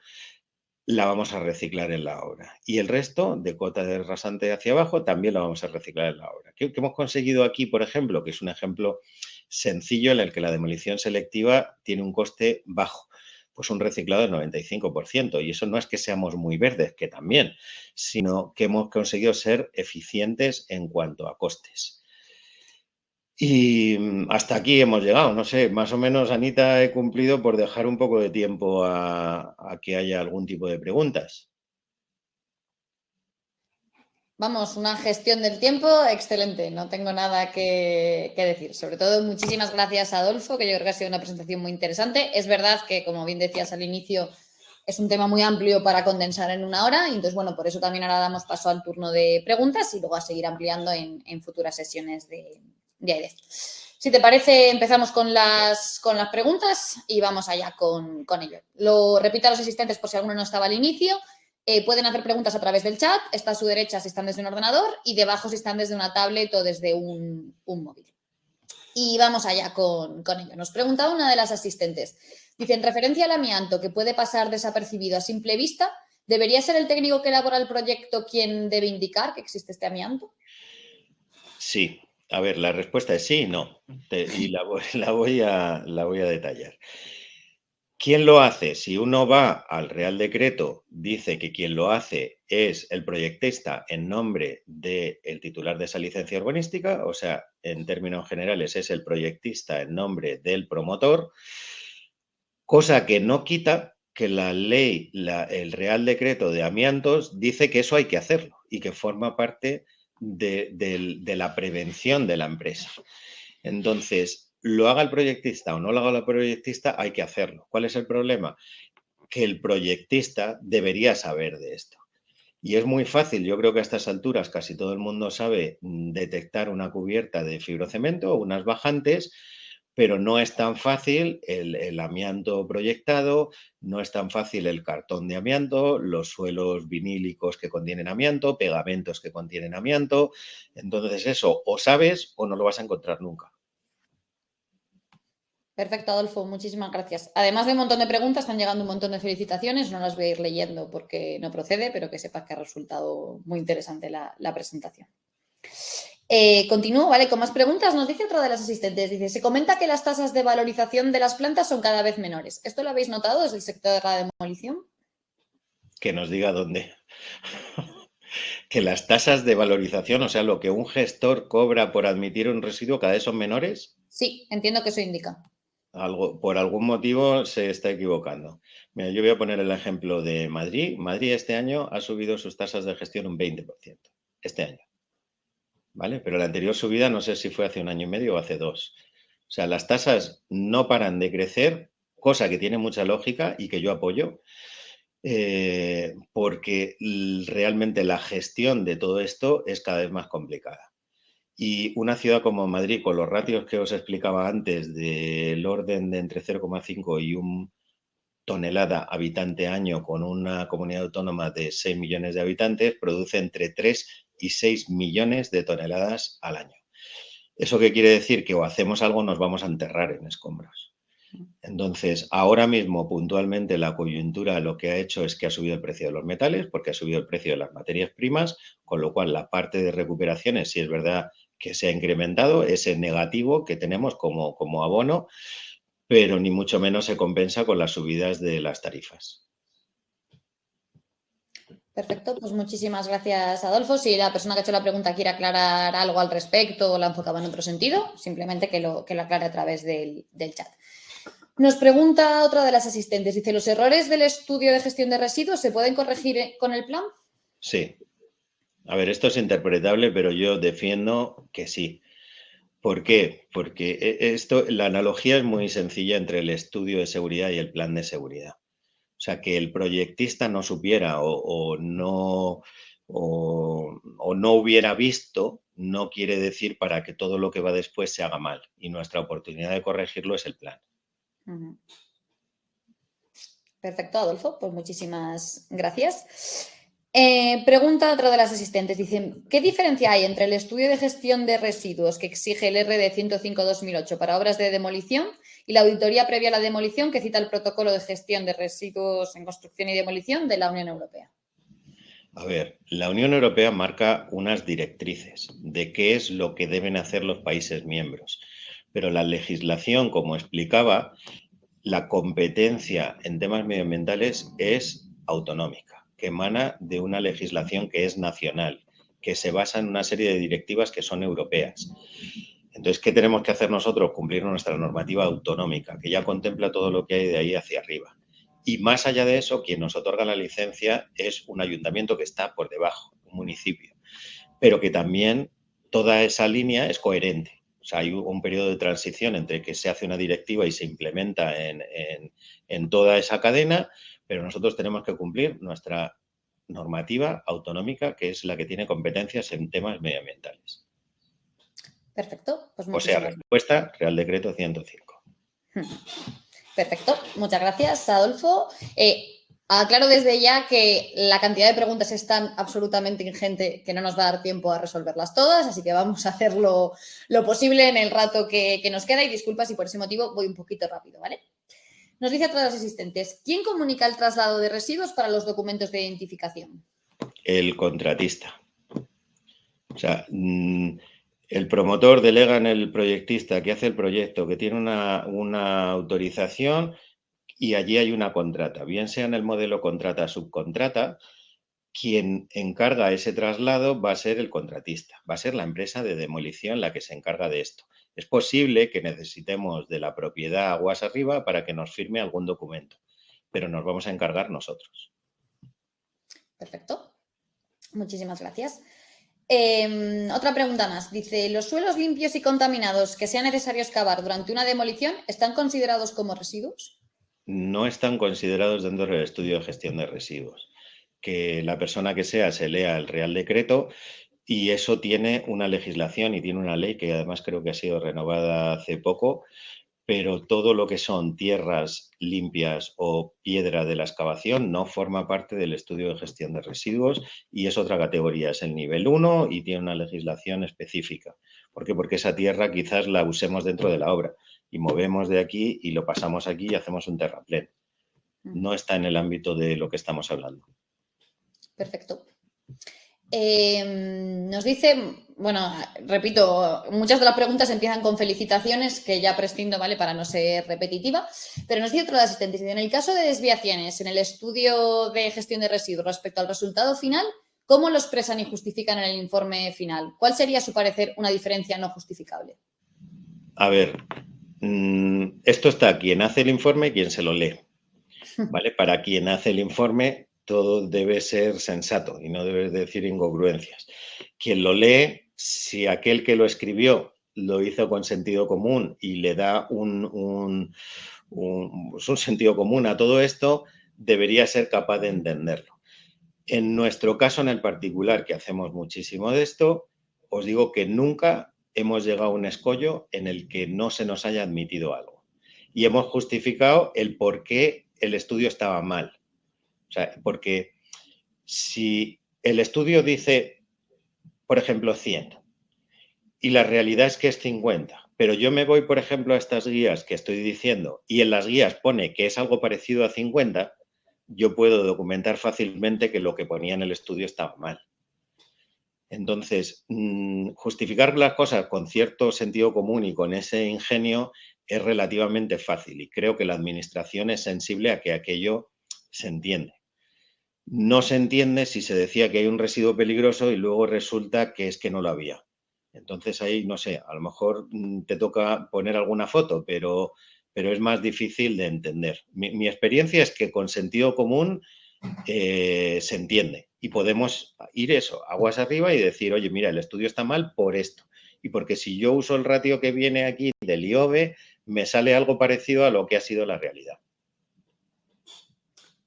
la vamos a reciclar en la obra. Y el resto, de cota de rasante hacia abajo, también la vamos a reciclar en la obra. ¿Qué hemos conseguido aquí, por ejemplo? Que es un ejemplo sencillo en el que la demolición selectiva tiene un coste bajo. Pues un reciclado del 95%. Y eso no es que seamos muy verdes, que también, sino que hemos conseguido ser eficientes en cuanto a costes. Y hasta aquí hemos llegado. No sé, más o menos, Anita, he cumplido por dejar un poco de tiempo a que haya algún tipo de preguntas. Vamos, una gestión del tiempo excelente, no tengo nada que decir. Sobre todo, muchísimas gracias a Adolfo, que yo creo que ha sido una presentación muy interesante. Es verdad que, como bien decías al inicio, es un tema muy amplio para condensar en una hora, y entonces, bueno, por eso también ahora damos paso al turno de preguntas y luego a seguir ampliando en futuras sesiones de AEDEF. Si te parece, empezamos con las preguntas y vamos allá con ello. Lo repito a los asistentes por si alguno no estaba al inicio. Pueden hacer preguntas a través del chat, está a su derecha si están desde un ordenador y debajo si están desde una tablet o desde un móvil. Y vamos allá con ello. Nos pregunta una de las asistentes. Dice, en referencia al amianto que puede pasar desapercibido a simple vista, ¿debería ser el técnico que elabora el proyecto quien debe indicar que existe este amianto? Sí. A ver, la respuesta es sí y no. Y la voy a detallar. ¿Quién lo hace? Si uno va al Real Decreto, dice que quien lo hace es el proyectista en nombre del titular de esa licencia urbanística, o sea, en términos generales es el proyectista en nombre del promotor, cosa que no quita que la ley, el Real Decreto de amiantos dice que eso hay que hacerlo y que forma parte de la prevención de la empresa. Entonces, lo haga el proyectista o no lo haga el proyectista, hay que hacerlo. ¿Cuál es el problema? Que el proyectista debería saber de esto. Y es muy fácil, yo creo que a estas alturas casi todo el mundo sabe detectar una cubierta de fibrocemento o unas bajantes, pero no es tan fácil el amianto proyectado, no es tan fácil el cartón de amianto, los suelos vinílicos que contienen amianto, pegamentos que contienen amianto. Entonces eso o sabes o no lo vas a encontrar nunca. Perfecto, Adolfo, muchísimas gracias. Además de un montón de preguntas, están llegando un montón de felicitaciones, no las voy a ir leyendo porque no procede, pero que sepas que ha resultado muy interesante la presentación. Continúo, ¿vale? Con más preguntas, nos dice otra de las asistentes. Dice, se comenta que las tasas de valorización de las plantas son cada vez menores. ¿Esto lo habéis notado desde el sector de la demolición? Que nos diga dónde. Que las tasas de valorización, o sea, lo que un gestor cobra por admitir un residuo, cada vez son menores. Sí, entiendo que eso indica. Por algún motivo se está equivocando. Mira, yo voy a poner el ejemplo de Madrid. Madrid este año ha subido sus tasas de gestión un 20%. Este año. ¿Vale? Pero la anterior subida no sé si fue hace un año y medio o hace dos. O sea, las tasas no paran de crecer, cosa que tiene mucha lógica y que yo apoyo, porque realmente la gestión de todo esto es cada vez más complicada. Y una ciudad como Madrid, con los ratios que os explicaba antes, del orden de entre 0,5 y 1 tonelada habitante año, con una comunidad autónoma de 6 millones de habitantes, produce entre 3 y 6 millones de toneladas al año. ¿Eso qué quiere decir? Que o hacemos algo o nos vamos a enterrar en escombros. Entonces, ahora mismo, puntualmente, la coyuntura lo que ha hecho es que ha subido el precio de los metales, porque ha subido el precio de las materias primas, con lo cual la parte de recuperaciones, si es verdad que se ha incrementado, ese negativo que tenemos como abono, pero ni mucho menos se compensa con las subidas de las tarifas. Perfecto, pues muchísimas gracias, Adolfo. Si la persona que ha hecho la pregunta quiere aclarar algo al respecto o la enfocaba en otro sentido, simplemente que lo aclare a través del chat. Nos pregunta otra de las asistentes. Dice, ¿los errores del estudio de gestión de residuos se pueden corregir con el plan? Sí. A ver, esto es interpretable, pero yo defiendo que sí. ¿Por qué? Porque la analogía es muy sencilla entre el estudio de seguridad y el plan de seguridad. O sea, que el proyectista no supiera o no hubiera visto, no quiere decir para que todo lo que va después se haga mal. Y nuestra oportunidad de corregirlo es el plan. Perfecto, Adolfo. Pues muchísimas gracias. Pregunta otra de las asistentes. Dicen, ¿qué diferencia hay entre el estudio de gestión de residuos que exige el RD 105-2008 para obras de demolición y la auditoría previa a la demolición que cita el protocolo de gestión de residuos en construcción y demolición de la Unión Europea? A ver, la Unión Europea marca unas directrices de qué es lo que deben hacer los países miembros, pero la legislación, como explicaba, la competencia en temas medioambientales es autonómica, que emana de una legislación que es nacional, que se basa en una serie de directivas que son europeas. Entonces, ¿qué tenemos que hacer nosotros? Cumplir nuestra normativa autonómica, que ya contempla todo lo que hay de ahí hacia arriba. Y más allá de eso, quien nos otorga la licencia es un ayuntamiento que está por debajo, un municipio, pero que también toda esa línea es coherente. O sea, hay un periodo de transición entre que se hace una directiva y se implementa en toda esa cadena, pero nosotros tenemos que cumplir nuestra normativa autonómica, que es la que tiene competencias en temas medioambientales. Perfecto, pues O sea, muchísimas respuesta, Real Decreto 105. Perfecto, muchas gracias, Adolfo. Aclaro desde ya que la cantidad de preguntas es tan absolutamente ingente que no nos va a dar tiempo a resolverlas todas, así que vamos a hacer lo posible en el rato que nos queda y disculpa si por ese motivo voy un poquito rápido, ¿vale? Nos dice a todos los asistentes, ¿quién comunica el traslado de residuos para los documentos de identificación? El contratista. O sea, el promotor delega en el proyectista que hace el proyecto, que tiene una autorización y allí hay una contrata. Bien sea en el modelo contrata-subcontrata, quien encarga ese traslado va a ser el contratista, va a ser la empresa de demolición la que se encarga de esto. Es posible que necesitemos de la propiedad aguas arriba para que nos firme algún documento, pero nos vamos a encargar nosotros. Perfecto. Muchísimas gracias. Otra pregunta más. Dice, ¿los suelos limpios y contaminados que sea necesario excavar durante una demolición están considerados como residuos? No están considerados dentro del estudio de gestión de residuos. que la persona que sea se lea el Real Decreto y eso tiene una legislación y tiene una ley que además creo que ha sido renovada hace poco, pero todo lo que son tierras limpias o piedra de la excavación no forma parte del estudio de gestión de residuos y es otra categoría, es el nivel 1 y tiene una legislación específica. ¿Por qué? Porque esa tierra quizás la usemos dentro de la obra y movemos de aquí y lo pasamos aquí y hacemos un terraplén. No está en el ámbito de lo que estamos hablando. Perfecto. Nos dice, bueno, repito, muchas de las preguntas empiezan con felicitaciones, que ya prescindo, ¿vale? Para no ser repetitiva, pero nos dice otro de asistentes, en el caso de desviaciones en el estudio de gestión de residuos respecto al resultado final, ¿cómo lo expresan y justifican en el informe final? ¿Cuál sería, a su parecer, una diferencia no justificable? A ver, esto está quien hace el informe y quien se lo lee, ¿vale? Para quien hace el informe todo debe ser sensato y no debe decir incongruencias. Quien lo lee, si aquel que lo escribió lo hizo con sentido común y le da un sentido común a todo esto, debería ser capaz de entenderlo. En nuestro caso, en el particular, que hacemos muchísimo de esto, os digo que nunca hemos llegado a un escollo en el que no se nos haya admitido algo. Y hemos justificado el por qué el estudio estaba mal. O sea, porque si el estudio dice, por ejemplo, 100 y la realidad es que es 50, pero yo me voy, por ejemplo, a estas guías que estoy diciendo y en las guías pone que es algo parecido a 50, yo puedo documentar fácilmente que lo que ponía en el estudio estaba mal. Entonces, justificar las cosas con cierto sentido común y con ese ingenio es relativamente fácil y creo que la administración es sensible a que aquello se entiende. No se entiende si se decía que hay un residuo peligroso y luego resulta que es que no lo había. Entonces ahí, no sé, a lo mejor te toca poner alguna foto, pero es más difícil de entender. Mi experiencia es que con sentido común se entiende y podemos ir eso, aguas arriba y decir, oye, mira, el estudio está mal por esto. Y porque si yo uso el ratio que viene aquí del IOBE, me sale algo parecido a lo que ha sido la realidad.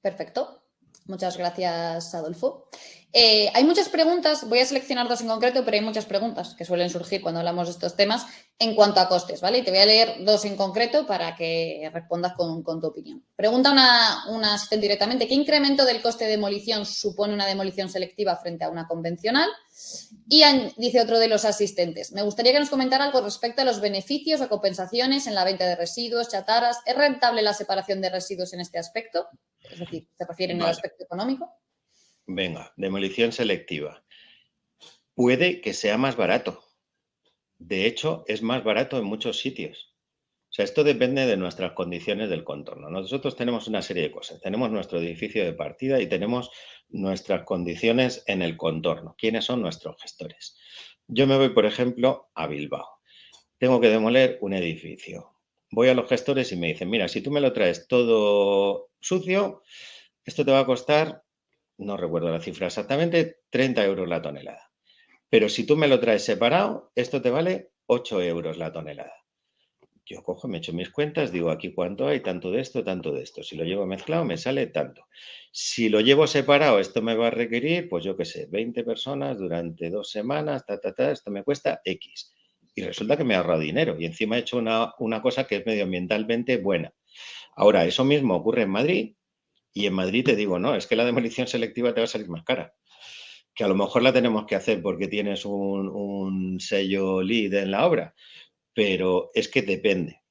Perfecto. Muchas gracias, Adolfo. Hay muchas preguntas, voy a seleccionar dos en concreto, pero hay muchas preguntas que suelen surgir cuando hablamos de estos temas en cuanto a costes, ¿vale? Y te voy a leer dos en concreto para que respondas con tu opinión. Pregunta una asistente directamente, ¿qué incremento del coste de demolición supone una demolición selectiva frente a una convencional? Y dice otro de los asistentes, me gustaría que nos comentara algo respecto a los beneficios o compensaciones en la venta de residuos, chatarras. ¿Es rentable la separación de residuos en este aspecto? Es decir, ¿se refiere en el aspecto económico? Venga, demolición selectiva. Puede que sea más barato. De hecho, es más barato en muchos sitios. O sea, esto depende de nuestras condiciones del contorno. Nosotros tenemos una serie de cosas. Tenemos nuestro edificio de partida y tenemos nuestras condiciones en el contorno. ¿Quiénes son nuestros gestores? Yo me voy, por ejemplo, a Bilbao. Tengo que demoler un edificio. Voy a los gestores y me dicen, mira, si tú me lo traes todo sucio, esto te va a costar, no recuerdo la cifra exactamente, 30 euros la tonelada. Pero si tú me lo traes separado, esto te vale 8 euros la tonelada. Yo cojo, me echo mis cuentas, digo aquí cuánto hay, tanto de esto, tanto de esto. Si lo llevo mezclado, me sale tanto. Si lo llevo separado, esto me va a requerir, pues yo qué sé, 20 personas durante 2 semanas, esto me cuesta X. Y resulta que me he ahorrado dinero y encima he hecho una cosa que es medioambientalmente buena. Ahora, eso mismo ocurre en Madrid y en Madrid te digo, no, es que la demolición selectiva te va a salir más cara. Que a lo mejor la tenemos que hacer porque tienes un sello LEED en la obra, pero es que depende,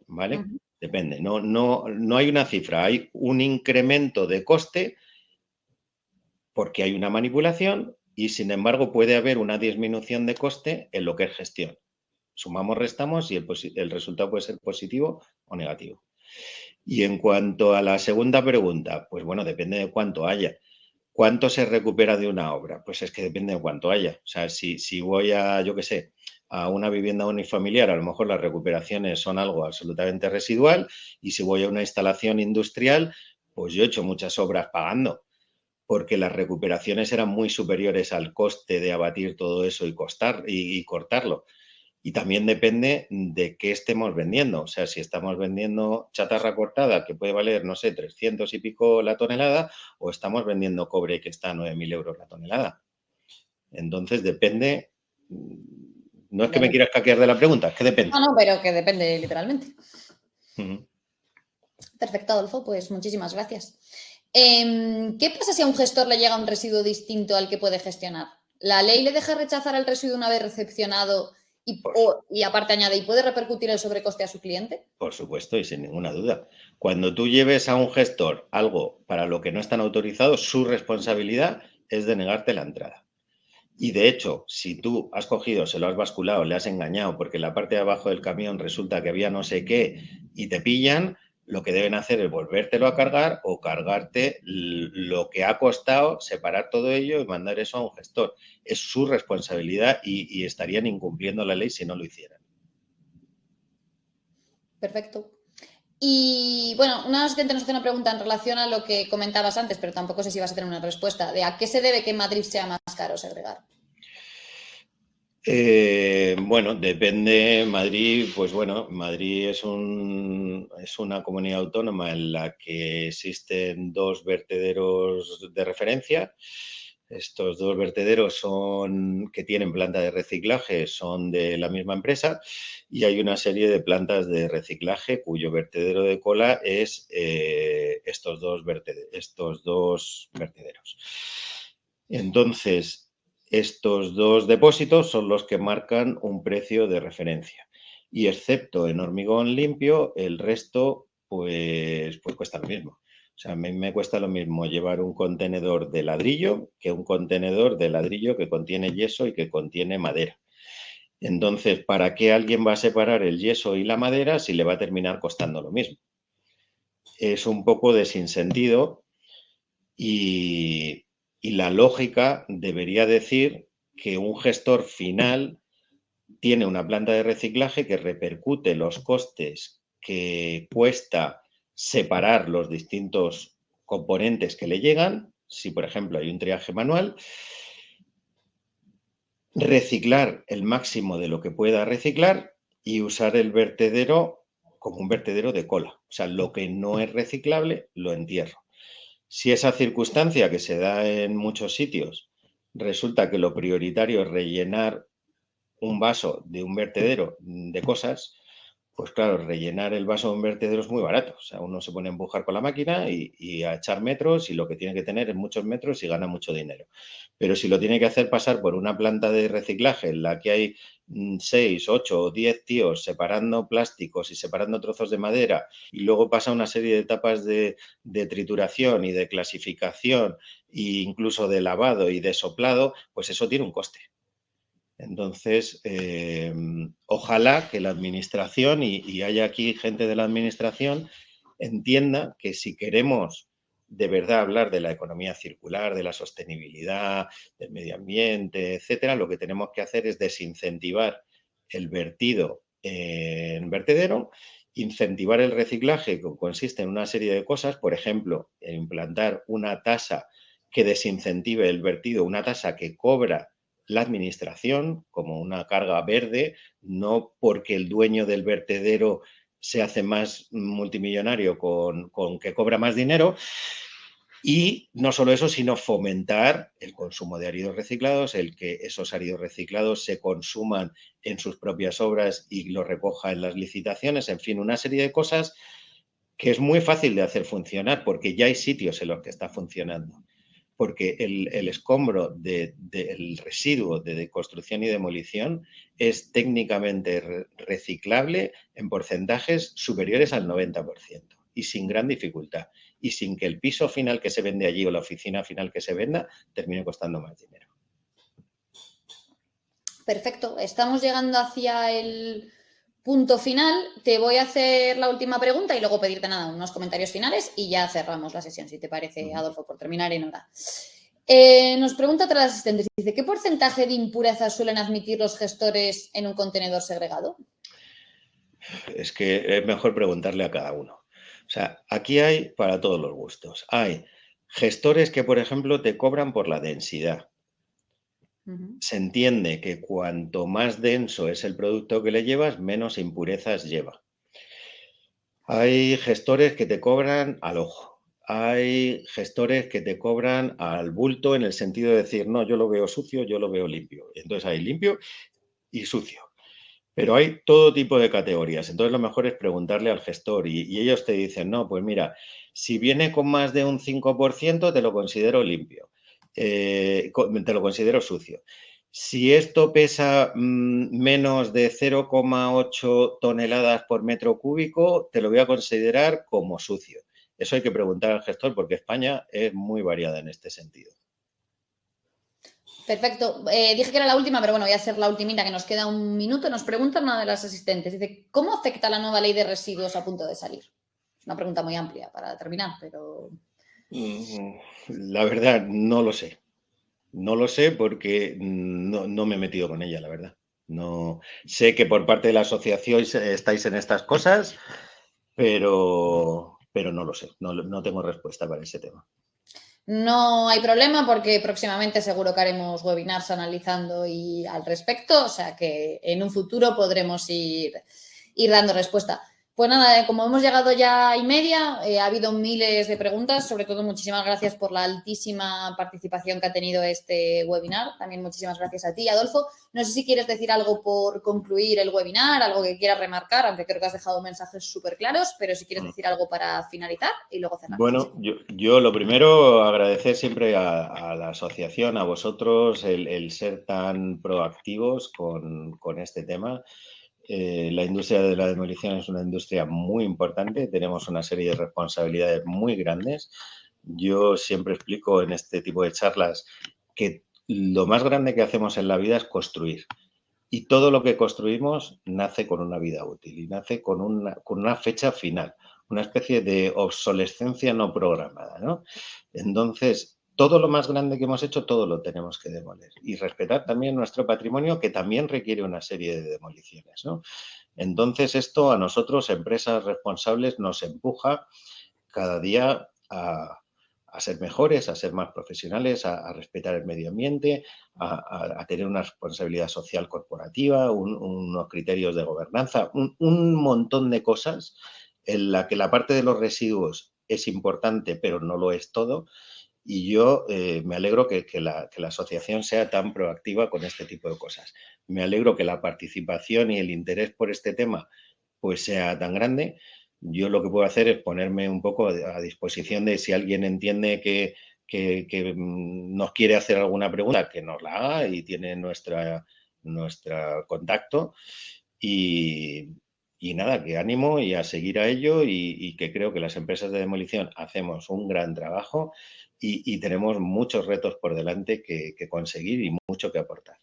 ¿vale? Depende. No hay una cifra, hay un incremento de coste porque hay una manipulación y, sin embargo, puede haber una disminución de coste en lo que es gestión. Sumamos, restamos y el resultado puede ser positivo o negativo. Y en cuanto a la segunda pregunta, pues bueno, depende de cuánto haya. ¿Cuánto se recupera de una obra? Pues es que depende de cuánto haya. O sea, si voy a, yo qué sé, a una vivienda unifamiliar, a lo mejor las recuperaciones son algo absolutamente residual y si voy a una instalación industrial, pues yo he hecho muchas obras pagando porque las recuperaciones eran muy superiores al coste de abatir todo eso y cortarlo. Y también depende de qué estemos vendiendo. O sea, si estamos vendiendo chatarra cortada que puede valer, no sé, 300 y pico la tonelada, o estamos vendiendo cobre que está a 9.000 euros la tonelada. Entonces depende. No es que me quieras caquear de la pregunta, es que depende. No, pero que depende literalmente. Uh-huh. Perfecto, Adolfo, pues muchísimas gracias. ¿Qué pasa si a un gestor le llega un residuo distinto al que puede gestionar? ¿La ley le deja rechazar el residuo una vez recepcionado y aparte añade, ¿y puede repercutir el sobrecoste a su cliente? Por supuesto, y sin ninguna duda. Cuando tú lleves a un gestor algo para lo que no están autorizados, su responsabilidad es de negarte la entrada. Y de hecho, si tú has cogido, se lo has basculado, le has engañado porque en la parte de abajo del camión resulta que había no sé qué y te pillan, lo que deben hacer es volvértelo a cargar o cargarte lo que ha costado, separar todo ello y mandar eso a un gestor. Es su responsabilidad y estarían incumpliendo la ley si no lo hicieran. Perfecto. Y bueno, una asistente nos hace una pregunta en relación a lo que comentabas antes, pero tampoco sé si vas a tener una respuesta, de a qué se debe que en Madrid sea más caro segregar. Bueno, depende. Madrid, pues bueno, Madrid es una comunidad autónoma en la que existen dos vertederos de referencia. Estos dos vertederos que tienen planta de reciclaje, son de la misma empresa y hay una serie de plantas de reciclaje cuyo vertedero de cola es estos dos vertederos. Entonces, estos dos depósitos son los que marcan un precio de referencia y excepto en hormigón limpio, el resto pues cuesta lo mismo. O sea, a mí me cuesta lo mismo llevar un contenedor de ladrillo que un contenedor de ladrillo que contiene yeso y que contiene madera. Entonces, ¿para qué alguien va a separar el yeso y la madera si le va a terminar costando lo mismo? Es un poco de sinsentido y la lógica debería decir que un gestor final tiene una planta de reciclaje que repercute los costes que cuesta separar los distintos componentes que le llegan, si por ejemplo hay un triaje manual, reciclar el máximo de lo que pueda reciclar y usar el vertedero como un vertedero de cola. O sea, lo que no es reciclable lo entierro. Si esa circunstancia que se da en muchos sitios resulta que lo prioritario es rellenar un vaso de un vertedero de cosas, pues claro, rellenar el vaso de un vertedero es muy barato. O sea, uno se pone a empujar con la máquina y a echar metros y lo que tiene que tener es muchos metros y gana mucho dinero. Pero si lo tiene que hacer pasar por una planta de reciclaje en la que hay 6, 8 o 10 tíos separando plásticos y separando trozos de madera y luego pasa una serie de etapas de trituración y de clasificación e incluso de lavado y de soplado, pues eso tiene un coste. Entonces, ojalá que la administración, y haya aquí gente de la administración, entienda que si queremos de verdad hablar de la economía circular, de la sostenibilidad, del medio ambiente, etcétera, lo que tenemos que hacer es desincentivar el vertido en vertedero, incentivar el reciclaje, que consiste en una serie de cosas, por ejemplo, implantar una tasa que desincentive el vertido, una tasa que cobra la administración como una carga verde, no porque el dueño del vertedero se hace más multimillonario con que cobra más dinero. Y no solo eso, sino fomentar el consumo de áridos reciclados, el que esos áridos reciclados se consuman en sus propias obras y lo recoja en las licitaciones, en fin, una serie de cosas que es muy fácil de hacer funcionar porque ya hay sitios en los que está funcionando. Porque el escombro del residuo de construcción y demolición es técnicamente reciclable en porcentajes superiores al 90% y sin gran dificultad y sin que el piso final que se vende allí o la oficina final que se venda termine costando más dinero. Perfecto, estamos llegando hacia el punto final. Te voy a hacer la última pregunta y luego pedirte nada, unos comentarios finales y ya cerramos la sesión, si te parece, Adolfo, por terminar en hora. Nos pregunta otra de las asistentes, dice, ¿qué porcentaje de impurezas suelen admitir los gestores en un contenedor segregado? Es que es mejor preguntarle a cada uno. O sea, aquí hay para todos los gustos. Hay gestores que, por ejemplo, te cobran por la densidad. se entiende que cuanto más denso es el producto que le llevas, menos impurezas lleva. Hay gestores que te cobran al ojo. Hay gestores que te cobran al bulto en el sentido de decir, no, yo lo veo sucio, yo lo veo limpio. Entonces hay limpio y sucio. Pero hay todo tipo de categorías. Entonces lo mejor es preguntarle al gestor y ellos te dicen, no, pues mira, si viene con más de un 5%, te lo considero limpio. Te lo considero sucio. Si esto pesa menos de 0,8 toneladas por metro cúbico, te lo voy a considerar como sucio. Eso hay que preguntar al gestor porque España es muy variada en este sentido. Perfecto. Dije que era la última, pero bueno, voy a ser la ultimita, que nos queda un minuto. Nos pregunta una de las asistentes. Dice, ¿cómo afecta la nueva ley de residuos a punto de salir? Es una pregunta muy amplia para terminar, pero... La verdad, no lo sé. No lo sé porque no me he metido con ella, la verdad. No sé que por parte de la asociación estáis en estas cosas, pero no lo sé. No tengo respuesta para ese tema. No hay problema porque próximamente seguro que haremos webinars analizando y al respecto, o sea que en un futuro podremos ir dando respuesta. Pues nada, como hemos llegado ya a 1:30, ha habido miles de preguntas, sobre todo muchísimas gracias por la altísima participación que ha tenido este webinar. También muchísimas gracias a ti, Adolfo. No sé si quieres decir algo por concluir el webinar, algo que quieras remarcar, aunque creo que has dejado mensajes súper claros, pero si quieres decir algo para finalizar y luego cerramos. Bueno, yo lo primero, agradecer siempre a la asociación, a vosotros, el ser tan proactivos con este tema. La industria de la demolición es una industria muy importante, tenemos una serie de responsabilidades muy grandes. Yo siempre explico en este tipo de charlas que lo más grande que hacemos en la vida es construir. Y todo lo que construimos nace con una vida útil y nace con una fecha final, una especie de obsolescencia no programada, ¿no? Entonces, todo lo más grande que hemos hecho, todo lo tenemos que demoler y respetar también nuestro patrimonio, que también requiere una serie de demoliciones, ¿no? Entonces, esto a nosotros, empresas responsables, nos empuja cada día a ser mejores, a ser más profesionales, a respetar el medio ambiente, a tener una responsabilidad social corporativa, unos criterios de gobernanza, un montón de cosas en la que la parte de los residuos es importante, pero no lo es todo. Y yo me alegro que la asociación sea tan proactiva con este tipo de cosas. Me alegro que la participación y el interés por este tema pues sea tan grande. Yo lo que puedo hacer es ponerme un poco a disposición de si alguien entiende que nos quiere hacer alguna pregunta, que nos la haga y tiene nuestro contacto. Y nada, que ánimo y a seguir a ello y que creo que las empresas de demolición hacemos un gran trabajo y tenemos muchos retos por delante que conseguir y mucho que aportar.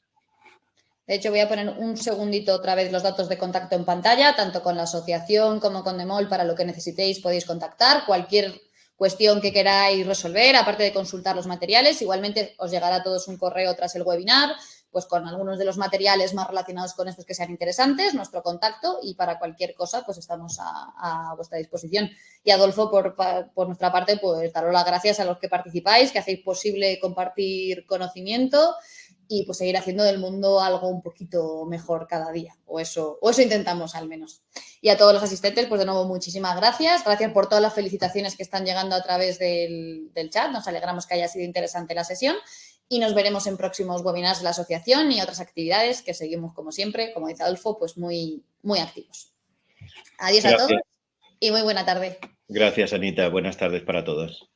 De hecho, voy a poner un segundito otra vez los datos de contacto en pantalla, tanto con la asociación como con Demol, para lo que necesitéis podéis contactar. Cualquier cuestión que queráis resolver, aparte de consultar los materiales, igualmente os llegará a todos un correo tras el webinar, pues con algunos de los materiales más relacionados con estos que sean interesantes, nuestro contacto, y para cualquier cosa, pues estamos a vuestra disposición. Y Adolfo, por nuestra parte, pues daros las gracias a los que participáis, que hacéis posible compartir conocimiento y pues seguir haciendo del mundo algo un poquito mejor cada día, o eso intentamos al menos. Y a todos los asistentes, pues de nuevo muchísimas gracias por todas las felicitaciones que están llegando a través del chat, nos alegramos que haya sido interesante la sesión y nos veremos en próximos webinars de la asociación y otras actividades que seguimos como siempre, como dice Adolfo, pues muy, muy activos. Adiós. Gracias a todos y muy buena tarde. Gracias, Anita, buenas tardes para todos.